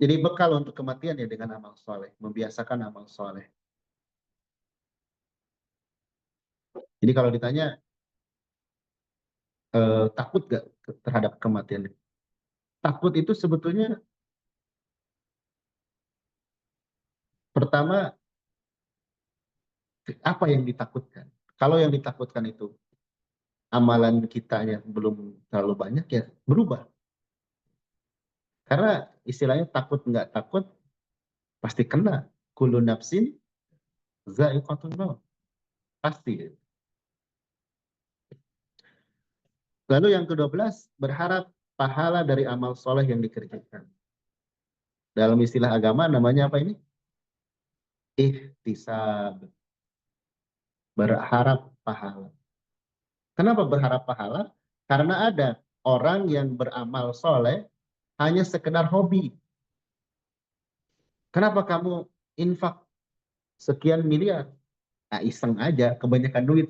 Speaker 1: Jadi bekal untuk kematian ya dengan amal soleh, membiasakan amal soleh. Jadi kalau ditanya takut gak terhadap kematian? Takut itu sebetulnya pertama apa yang ditakutkan? Kalau yang ditakutkan itu amalan kita yang belum terlalu banyak ya berubah. Karena istilahnya takut nggak takut pasti kena. Kullu nafsin za'iqatul maut. Pasti. Lalu yang ke-12, berharap pahala dari amal soleh yang dikerjakan. Dalam istilah agama namanya apa ini? Ihtisab. Berharap pahala. Kenapa berharap pahala? Karena ada orang yang beramal soleh hanya sekedar hobi. Kenapa kamu infak sekian miliar? Nah, iseng aja, kebanyakan duit.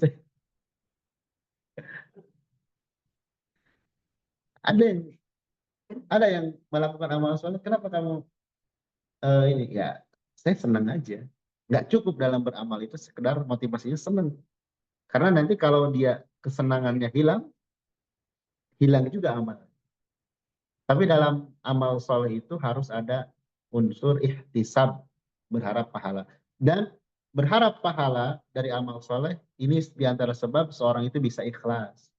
Speaker 1: Ada yang melakukan amal soleh. Kenapa kamu ini? Ya, saya senang aja. Nggak cukup dalam beramal itu sekedar motivasinya senang. Karena nanti kalau dia kesenangannya hilang, hilang juga amal. Tapi dalam amal soleh itu harus ada unsur ihtisab, berharap pahala. Dan berharap pahala dari amal soleh, ini diantara sebab seorang itu bisa ikhlas.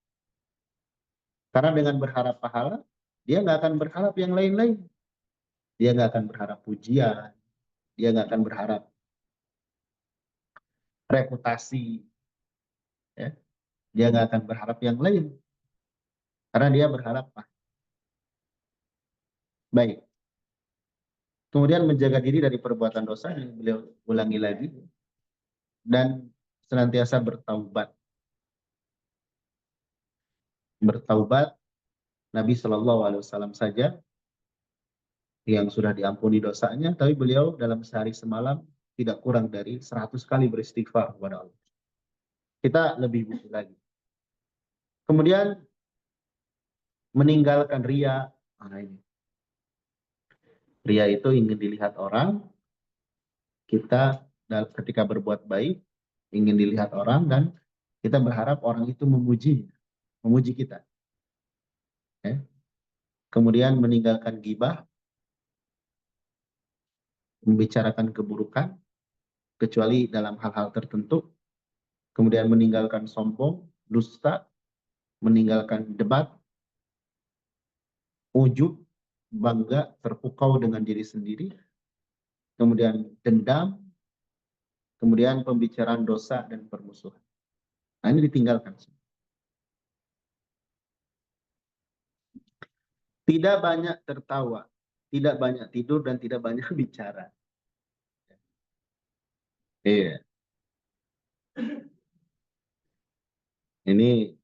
Speaker 1: Karena dengan berharap pahala, dia nggak akan berharap yang lain-lain. Dia nggak akan berharap pujian, dia nggak akan berharap reputasi, ya. Dia nggak akan berharap yang lain. Karena dia berharap, baik. Kemudian menjaga diri dari perbuatan dosa yang beliau ulangi lagi. Dan senantiasa bertaubat. Bertaubat, Nabi Shallallahu Alaihi Wasallam saja yang sudah diampuni dosanya, tapi beliau dalam sehari semalam tidak kurang dari 100 kali beristighfar kepada Allah. Kita lebih butuh lagi. Kemudian meninggalkan ria. Nah, ini. Ria itu ingin dilihat orang, kita ketika berbuat baik, ingin dilihat orang, dan kita berharap orang itu memuji kita. Ya. Kemudian meninggalkan gibah, membicarakan keburukan, kecuali dalam hal-hal tertentu. Kemudian meninggalkan sombong, dusta, meninggalkan debat, ujub, bangga, terpukau dengan diri sendiri, kemudian dendam, kemudian pembicaraan dosa dan permusuhan. Nah, ini ditinggalkan. Tidak banyak tertawa, tidak banyak tidur, dan tidak banyak bicara. Iya, ini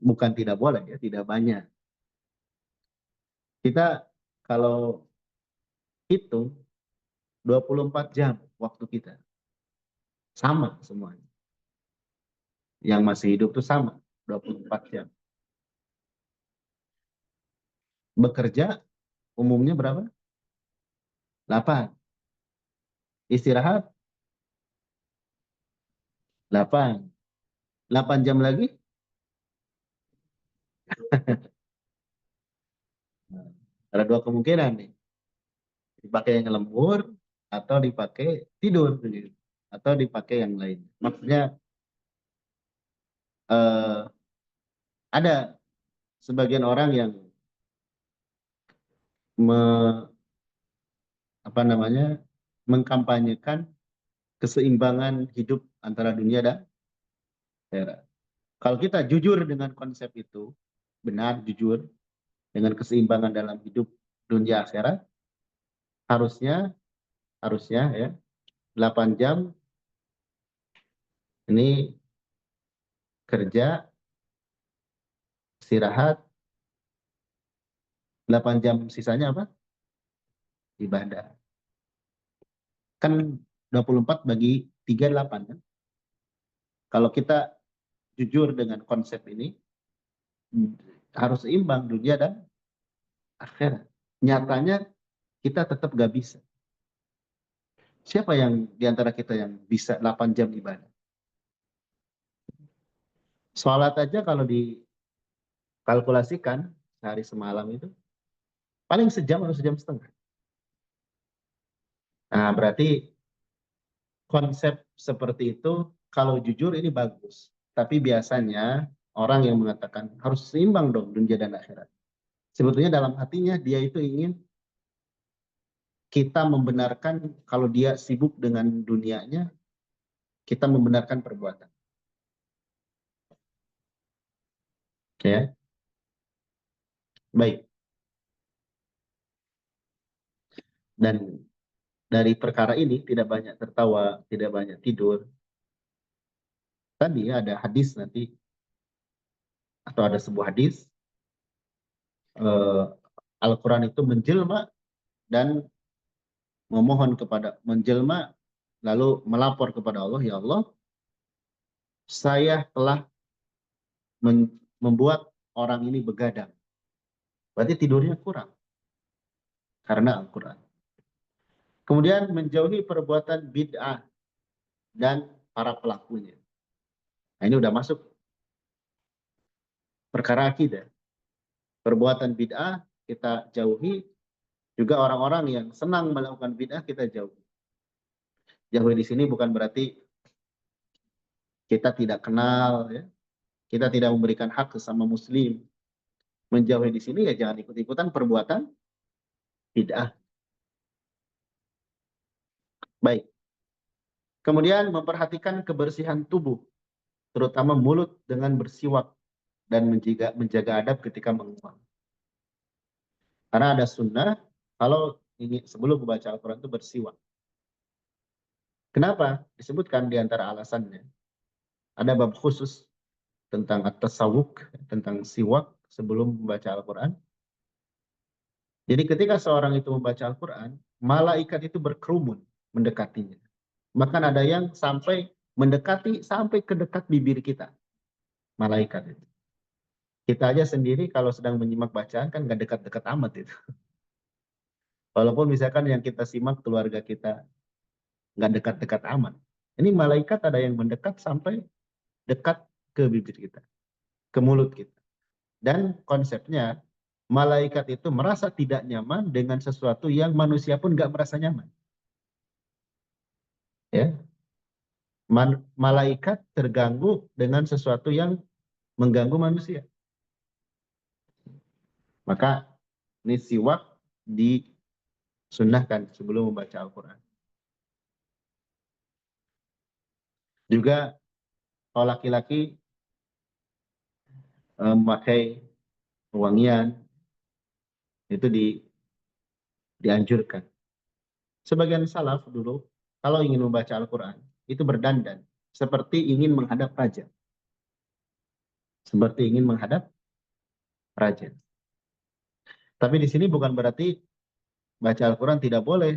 Speaker 1: bukan tidak boleh ya, tidak banyak. Kita kalau hitung 24 jam waktu kita sama semuanya. Yang masih hidup tuh sama 24 jam. Bekerja umumnya berapa? 8. Istirahat 8. 8 jam lagi. Ada dua kemungkinan nih. Dipakai yang lembur atau dipakai tidur gitu. Atau dipakai yang lain. Maksudnya ada sebagian orang yang me, apa namanya mengkampanyekan keseimbangan hidup antara dunia dan akhirat. Kalau kita jujur dengan konsep itu, benar jujur dengan keseimbangan dalam hidup dunia akhirat, harusnya harusnya ya 8 jam ini kerja, istirahat, 8 jam sisanya apa? Ibadah. Kan 24 bagi 3, 8 kan? Kalau kita jujur dengan konsep ini, harus seimbang dunia dan akhirat. Nyatanya kita tetap gak bisa. Siapa yang diantara kita yang bisa 8 jam ibadah? Sholat aja kalau dikalkulasikan sehari semalam itu paling sejam atau sejam setengah. Nah, berarti konsep seperti itu kalau jujur ini bagus. Tapi biasanya orang yang mengatakan harus seimbang dong dunia dan akhirat. Sebetulnya dalam hatinya dia itu ingin kita membenarkan kalau dia sibuk dengan dunianya, kita membenarkan perbuatan. Ya, baik. Dan dari perkara ini tidak banyak tertawa, tidak banyak tidur. Tadi ada hadis nanti atau ada sebuah hadis Al-Quran itu menjelma dan memohon kepada menjelma lalu melapor kepada Allah, ya Allah, saya telah membuat orang ini begadang. Berarti tidurnya kurang karena Al-Quran. Kemudian menjauhi perbuatan bid'ah dan para pelakunya. Nah, ini udah masuk perkara akidah. Perbuatan bid'ah kita jauhi, juga orang-orang yang senang melakukan bid'ah kita jauhi. Jauhi di sini bukan berarti kita tidak kenal, ya. Kita tidak memberikan hak sesama muslim. Menjauhi di sini ya jangan ikut-ikutan perbuatan bid'ah. Baik. Kemudian memperhatikan kebersihan tubuh, terutama mulut dengan bersiwak dan menjaga adab ketika menguap. Karena ada sunnah kalau ini sebelum membaca Al-Quran itu bersiwak. Kenapa? Disebutkan di antara alasannya. Ada bab khusus tentang at-tasawwuk, tentang siwak sebelum membaca Al-Quran. Jadi ketika seorang itu membaca Al-Quran, malaikat itu berkerumun mendekatinya. Bahkan ada yang sampai mendekati sampai ke dekat bibir kita. Malaikat itu. Kita aja sendiri kalau sedang menyimak bacaan kan nggak dekat-dekat amat itu. Walaupun misalkan yang kita simak keluarga kita nggak dekat-dekat amat. Ini malaikat ada yang mendekat sampai dekat ke bibir kita, ke mulut kita. Dan konsepnya malaikat itu merasa tidak nyaman dengan sesuatu yang manusia pun nggak merasa nyaman. Ya, malaikat terganggu dengan sesuatu yang mengganggu manusia. Maka ini siwak disunnahkan sebelum membaca Al-Quran. Juga kalau laki-laki memakai wangian itu dianjurkan. Sebagian salaf dulu kalau ingin membaca Al-Quran itu berdandan seperti ingin menghadap raja. Seperti ingin menghadap raja. Tapi di sini bukan berarti baca Al-Quran tidak boleh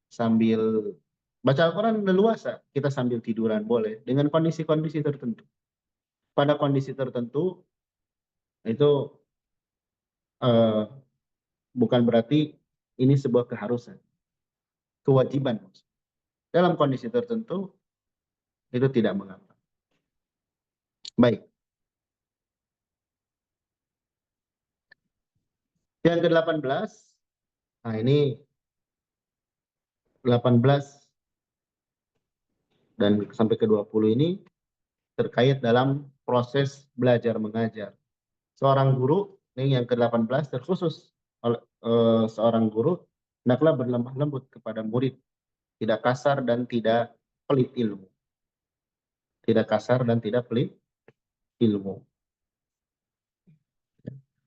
Speaker 1: sambil baca Al-Quran leluasa. Kita sambil tiduran boleh dengan kondisi-kondisi tertentu. Pada kondisi tertentu itu eh, bukan berarti ini sebuah keharusan, kewajiban. Dalam kondisi tertentu itu tidak mengapa. Baik. Yang ke-18, nah ini 18 dan sampai ke-20 ini terkait dalam proses belajar mengajar. Seorang guru, ini yang ke-18 terkhusus oleh seorang guru, hendaklah berlemah lembut kepada murid, tidak kasar dan tidak pelit ilmu. Tidak kasar dan tidak pelit ilmu.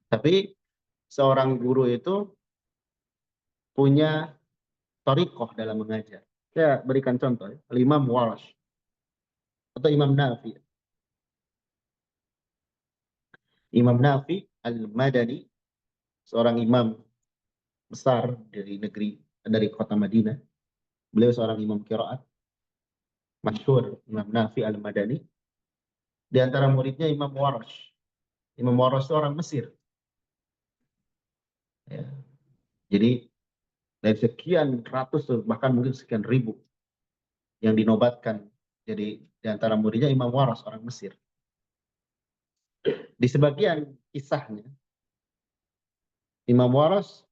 Speaker 1: Tapi seorang guru itu punya thariqah dalam mengajar. Saya berikan contoh, Imam Warsh atau Imam Nafi. Imam Nafi Al-Madani, seorang imam besar dari kota Madinah. Beliau seorang imam qiraat. masyhur Imam Nafi Al-Madani. Di antara muridnya Imam Warash. Imam Warash itu orang Mesir. Ya. Jadi dari sekian ratus bahkan mungkin sekian ribu yang dinobatkan. Jadi di antara muridnya Imam Warash orang Mesir. Di sebagian kisahnya Imam Warash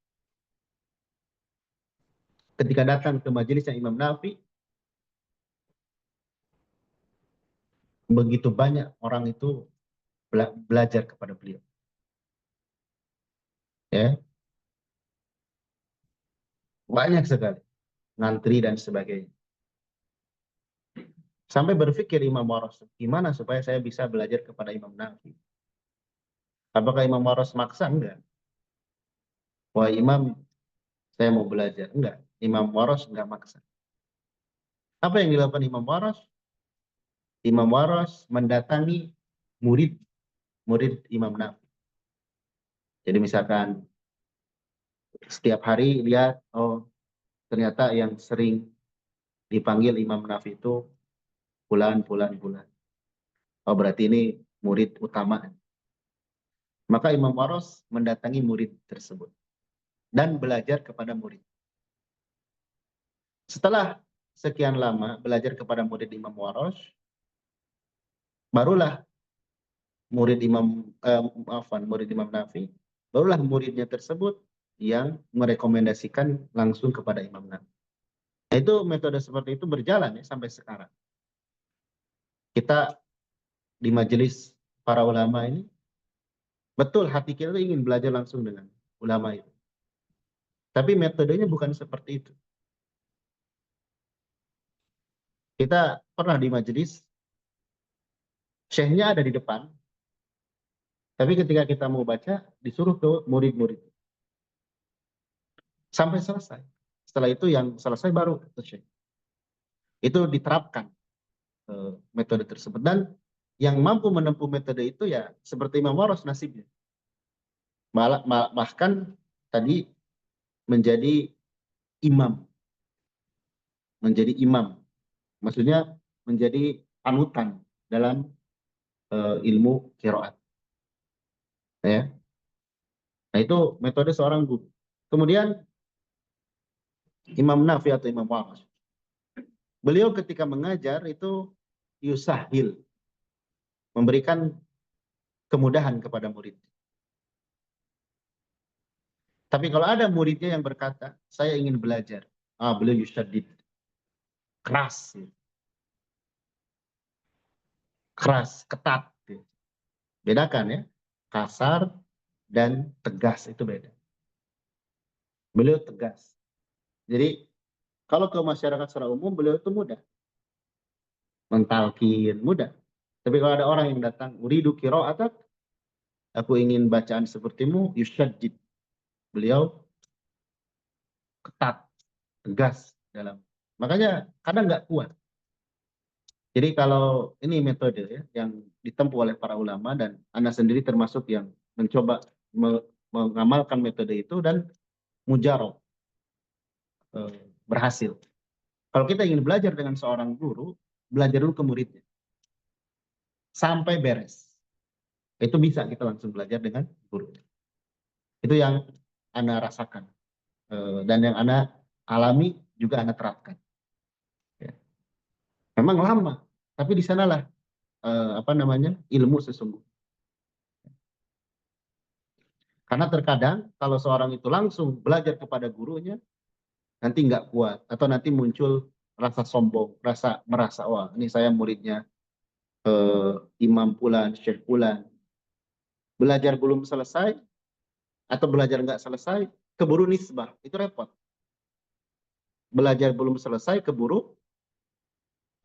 Speaker 1: ketika datang ke majelisnya Imam Nafi, begitu banyak orang itu belajar kepada beliau. Ya, banyak sekali ngantri dan sebagainya. Sampai berpikir Imam Warash, gimana supaya saya bisa belajar kepada Imam Nafi? Apakah Imam Warash maksa? Enggak. Wah Imam, saya mau belajar. Enggak. Imam Warash enggak maksa. Apa yang dilakukan Imam Warash? Imam Warash mendatangi murid Imam Nafi. Jadi misalkan setiap hari lihat, oh ternyata yang sering dipanggil Imam Nafi itu bulan. Oh berarti ini murid utama. Maka Imam Warash mendatangi murid tersebut dan belajar kepada murid. Setelah sekian lama belajar kepada murid Imam Warash, barulah murid Imam Nafi, barulah muridnya tersebut yang merekomendasikan langsung kepada Imam Nafi. Nah, itu metode seperti itu berjalan ya sampai sekarang. Kita di majelis para ulama ini, betul hati kita ingin belajar langsung dengan ulama itu. Tapi metodenya bukan seperti itu. Kita pernah di majelis, syekhnya ada di depan, tapi ketika kita mau baca, disuruh ke murid-murid. Sampai selesai. Setelah itu yang selesai baru ke syekh. Itu diterapkan metode tersebut. Dan yang mampu menempuh metode itu ya seperti Imam Waras nasibnya. Bahkan tadi menjadi imam. Menjadi imam. Maksudnya menjadi panutan dalam ilmu qiraat. Ya. Nah itu metode seorang guru. Kemudian Imam Nafi atau Imam Waras. Beliau ketika mengajar itu yusahil. Memberikan kemudahan kepada murid. Tapi kalau ada muridnya yang berkata, saya ingin belajar. Beliau yusyadid. Keras. Keras, ketat. Bedakan ya. Kasar dan tegas itu beda. Beliau tegas. Jadi kalau ke masyarakat secara umum beliau itu mudah. Mentalkin, mudah. Tapi kalau ada orang yang datang, uridu qira'atak, aku ingin bacaan sepertimu, yusyadid. Beliau ketat, tegas dalam. Makanya kadang nggak kuat. Jadi kalau ini metode ya, yang ditempuh oleh para ulama dan Anda sendiri termasuk yang mencoba mengamalkan metode itu dan mujarab berhasil. Kalau kita ingin belajar dengan seorang guru, belajar dulu ke muridnya sampai beres. Itu bisa kita langsung belajar dengan guru. Itu yang Anda rasakan dan yang Anda alami juga Anda terapkan. Ya. Memang lama, tapi di sanalah ilmu sesungguhnya. Karena terkadang kalau seorang itu langsung belajar kepada gurunya, nanti nggak kuat. Atau nanti muncul rasa sombong, rasa merasa, wah ini saya muridnya Imam Fulan, Syekh Fulan. Belajar belum selesai, atau belajar nggak selesai, keburu nisbah. Itu repot. Belajar belum selesai, keburu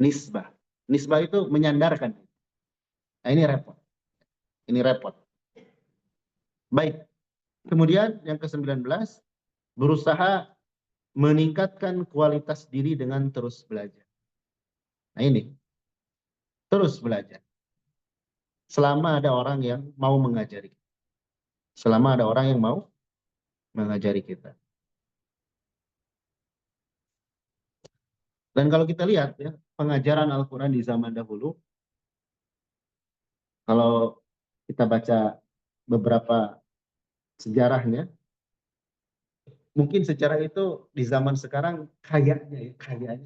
Speaker 1: nisbah. Nisbah itu menyandarkan. Nah ini repot. Ini repot. Baik. Kemudian yang ke-19, berusaha meningkatkan kualitas diri dengan terus belajar. Nah ini, terus belajar. Selama ada orang yang mau mengajari. Selama ada orang yang mau mengajari kita. Dan kalau kita lihat ya, pengajaran Al-Quran di zaman dahulu, kalau kita baca beberapa sejarahnya, mungkin sejarah itu di zaman sekarang kayaknya.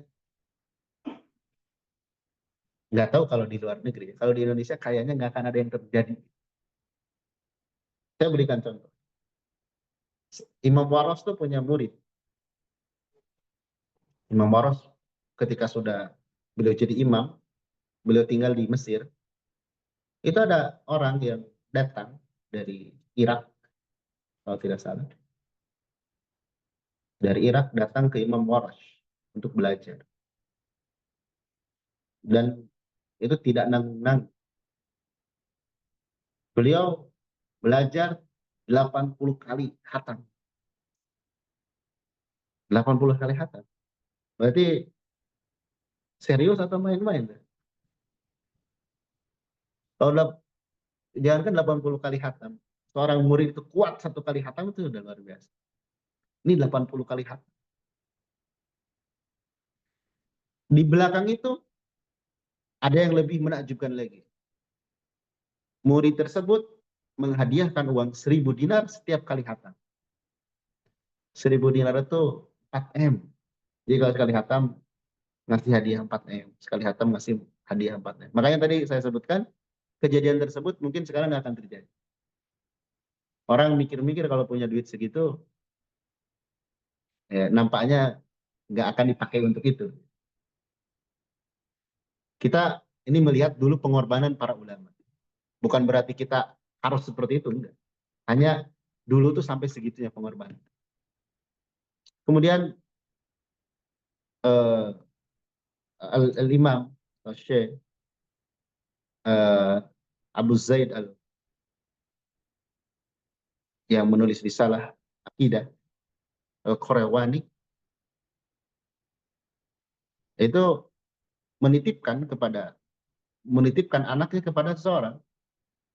Speaker 1: Nggak tahu kalau di luar negeri. Kalau di Indonesia kayaknya nggak akan ada yang terjadi. Saya berikan contoh. Imam Waros tuh punya murid. Imam Waros ketika sudah beliau jadi imam, beliau tinggal di Mesir, itu ada orang yang datang dari Irak, kalau tidak salah. Dari Irak datang ke Imam Waros untuk belajar. Dan itu tidak nang-nang. Beliau belajar 80 kali khatam. 80 kali khatam. Berarti serius atau main-main? Kalau jangankan 80 kali khatam, seorang murid itu kuat satu kali khatam itu sudah luar biasa. Ini 80 kali khatam. Di belakang itu ada yang lebih menakjubkan lagi. Murid tersebut menghadiahkan uang 1.000 dinar setiap kali khatam. 1.000 dinar itu 4M. Jadi kalau sekali khatam ngasih hadiah 4M. Sekali khatam ngasih hadiah 4M. Makanya tadi saya sebutkan, kejadian tersebut mungkin sekarang nggak akan terjadi. Orang mikir-mikir kalau punya duit segitu, ya, nampaknya nggak akan dipakai untuk itu. Kita ini melihat dulu pengorbanan para ulama. Bukan berarti kita harus seperti itu, enggak. Hanya dulu tuh sampai segitunya pengorbanan. Kemudian eh, Al-Imam Syekh Abu Zaid yang menulis risalah akidah Al-Qarawani itu menitipkan anaknya kepada seseorang,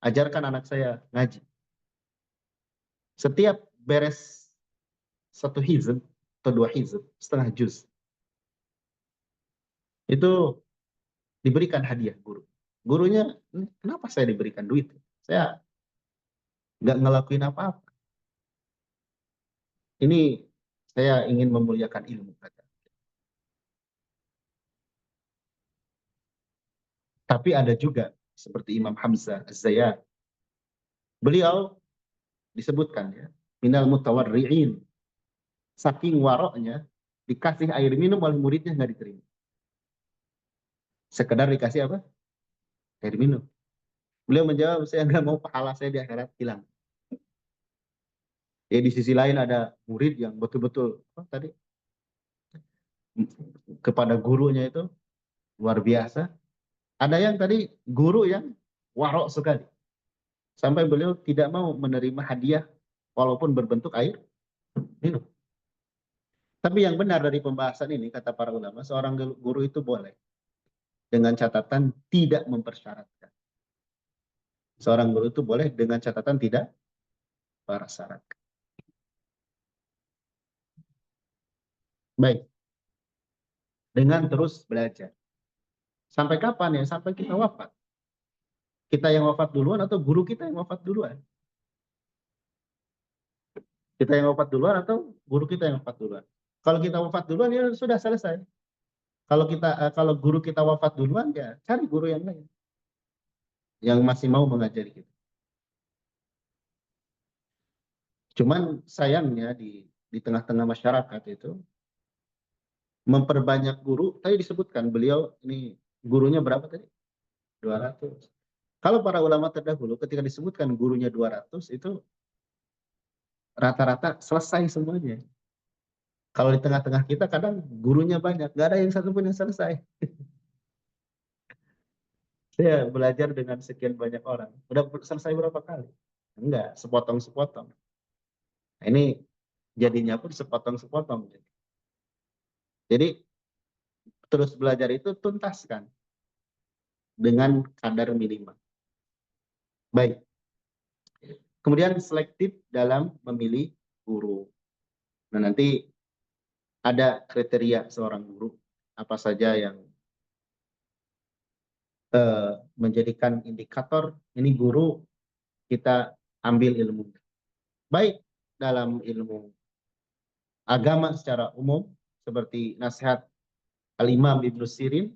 Speaker 1: ajarkan anak saya ngaji. Setiap beres satu hizb atau 2 hizb, setengah juz, itu diberikan hadiah guru. Gurunya, kenapa saya diberikan duit? Saya nggak ngelakuin apa-apa. Ini saya ingin memuliakan ilmu. Tapi ada juga seperti Imam Hamzah Az-Zayyat. Beliau disebutkan ya, minal mutawarri'in. Saking waroknya, dikasih air minum oleh muridnya nggak diterima. Sekedar dikasih apa? Air minum. Beliau menjawab, saya nggak mau pahala saya di akhirat hilang. Ya di sisi lain ada murid yang betul-betul tadi kepada gurunya itu luar biasa. Ada yang tadi guru yang warok sekali. Sampai beliau tidak mau menerima hadiah walaupun berbentuk air minum. Tapi yang benar dari pembahasan ini, kata para ulama, seorang guru itu boleh. Dengan catatan tidak mempersyaratkan. Seorang guru itu boleh dengan catatan tidak bersyaratkan. Baik. Dengan terus belajar. Sampai kapan ya? Sampai kita wafat. Kita yang wafat duluan atau guru kita yang wafat duluan? Kita yang wafat duluan atau guru kita yang wafat duluan? Kalau kita wafat duluan ya sudah selesai. Kalau guru kita wafat duluan ya cari guru yang lain yang masih mau mengajari kita. Cuman sayangnya di tengah-tengah masyarakat itu memperbanyak guru. Tadi disebutkan beliau ini gurunya berapa tadi? 200. Kalau para ulama terdahulu ketika disebutkan gurunya 200 itu rata-rata selesai semuanya. Kalau di tengah-tengah kita kadang gurunya banyak, nggak ada yang satu pun yang selesai. Saya belajar dengan sekian banyak orang. Udah selesai berapa kali? Enggak, sepotong-sepotong. Nah, ini jadinya pun sepotong-sepotong. Jadi terus belajar itu tuntaskan dengan kadar minimal. Baik. Kemudian selektif dalam memilih guru. Nah, nanti ada kriteria seorang guru. apa saja yang menjadikan indikator ini guru kita ambil ilmu. Baik dalam ilmu agama secara umum seperti nasihat Al-Imam Ibnu Sirin,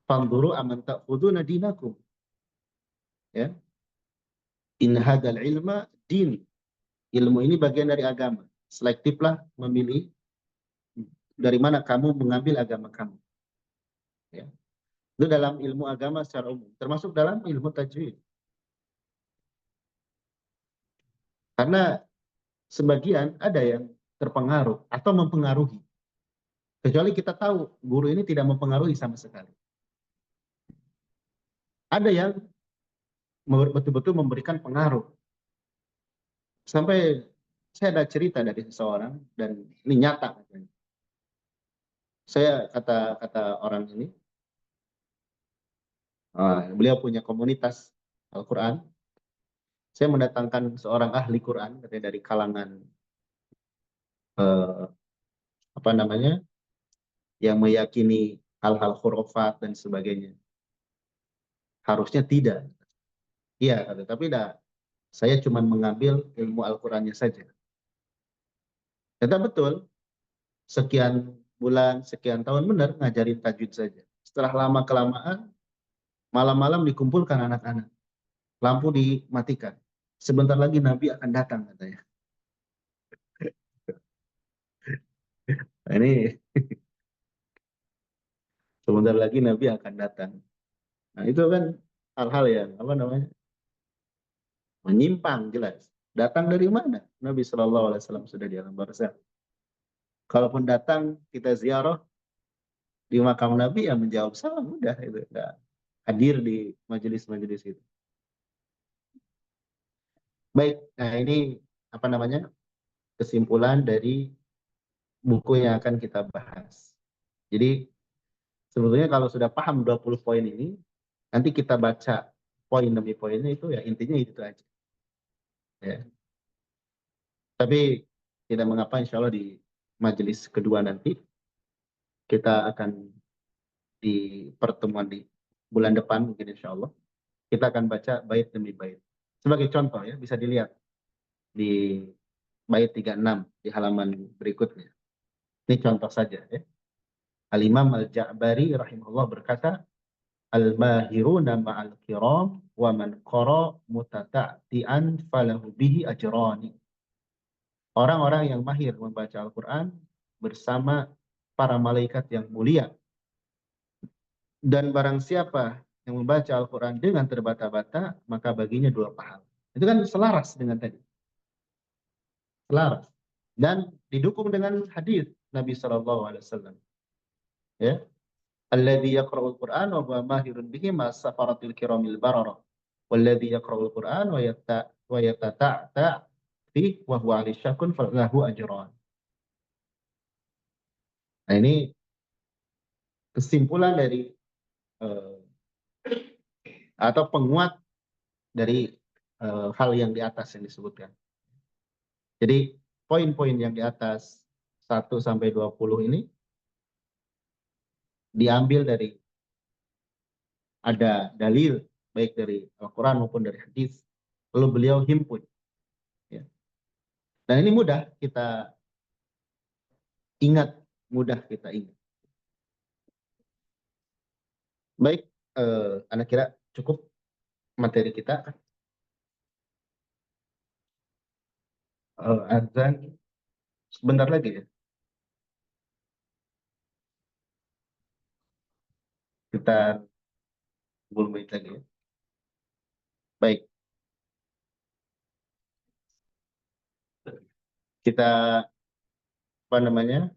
Speaker 1: "Fanzuru aman ta'khuduna dinakum." Ya. In hadzal ilma din. Ilmu ini bagian dari agama. Selektiflah memilih dari mana kamu mengambil agama kamu. Ya. Itu dalam ilmu agama secara umum, termasuk dalam ilmu tajwid. Karena sebagian ada yang terpengaruh atau mempengaruhi. Kecuali kita tahu guru ini tidak mempengaruhi sama sekali. Ada yang betul-betul memberikan pengaruh. Sampai saya ada cerita dari seseorang dan ini nyata. Saya kata orang ini, beliau punya komunitas Al-Quran. Saya mendatangkan seorang ahli Quran dari kalangan eh, apa namanya yang meyakini hal-hal khurafat dan sebagainya. Harusnya tidak. Iya, tapi saya cuma mengambil ilmu Al-Qurannya saja. Ternyata betul, sekian bulan, sekian tahun benar ngajarin tajwid saja. Setelah lama-kelamaan, malam-malam dikumpulkan anak-anak. Lampu dimatikan. Sebentar lagi Nabi akan datang, katanya. Nah, ini sebentar lagi Nabi akan datang. Nah, itu kan hal-hal yang apa namanya menyimpang jelas. Datang dari mana? Nabi Shallallahu Alaihi Wasallam sudah di alam barzakh. Kalaupun datang kita ziarah di makam Nabi, ya menjawab salam, udah itu enggak hadir di majelis-majelis itu. Baik, nah ini apa namanya kesimpulan dari buku yang akan kita bahas. Jadi sebetulnya kalau sudah paham 20 poin ini, nanti kita baca poin demi poinnya itu ya intinya itu aja. Ya. Tapi tidak mengapa, insya Allah di majelis kedua nanti kita akan di pertemuan di bulan depan mungkin insya Allah kita akan baca bait demi bait. Sebagai contoh ya bisa dilihat di bait 36 di halaman berikutnya. Ini contoh saja ya. Al-Imam Al-Ja'bari rahimahullah berkata, "Al-mahiruna ma'al kiram wa man qara mutata'tian falahu bihi ajrani." Orang-orang yang mahir membaca Al-Quran bersama para malaikat yang mulia. Dan barang siapa yang membaca Al-Quran dengan terbata-bata, maka baginya 2 pahala. Itu kan selaras dengan tadi. Selaras. Dan didukung dengan hadis Nabi SAW. Ya. Alladhi yaqra'ul Qur'an wa huwa mahirun bihi ma safaratil kiramil barara. Walladhi yaqra'ul Qur'an wa yatata'ta fi wa huwa 'ali syakun falahu ajran. Nah, ini kesimpulan dari eh, atau penguat dari hal yang di atas yang disebutkan. Jadi poin-poin yang di atas 1 sampai 20 ini diambil dari ada dalil baik dari Al-Quran maupun dari hadis, lalu beliau himpun. Ya. Dan ini mudah kita ingat, mudah kita ingat. Baik, Anda kira cukup materi kita? Azan sebentar lagi ya. Kita 10 menit lagi ya. Baik, kita apa namanya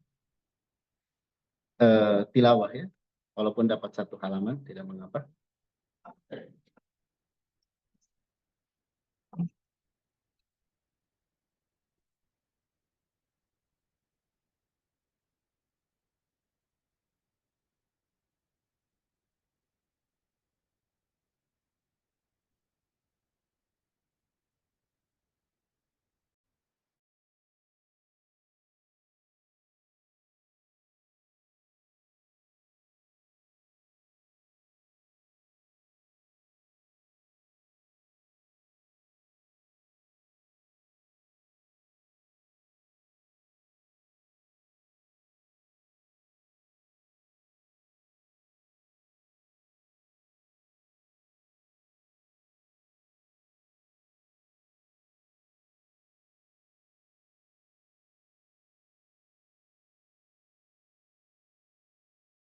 Speaker 1: tilawah ya. Walaupun dapat 1 halaman tidak mengapa.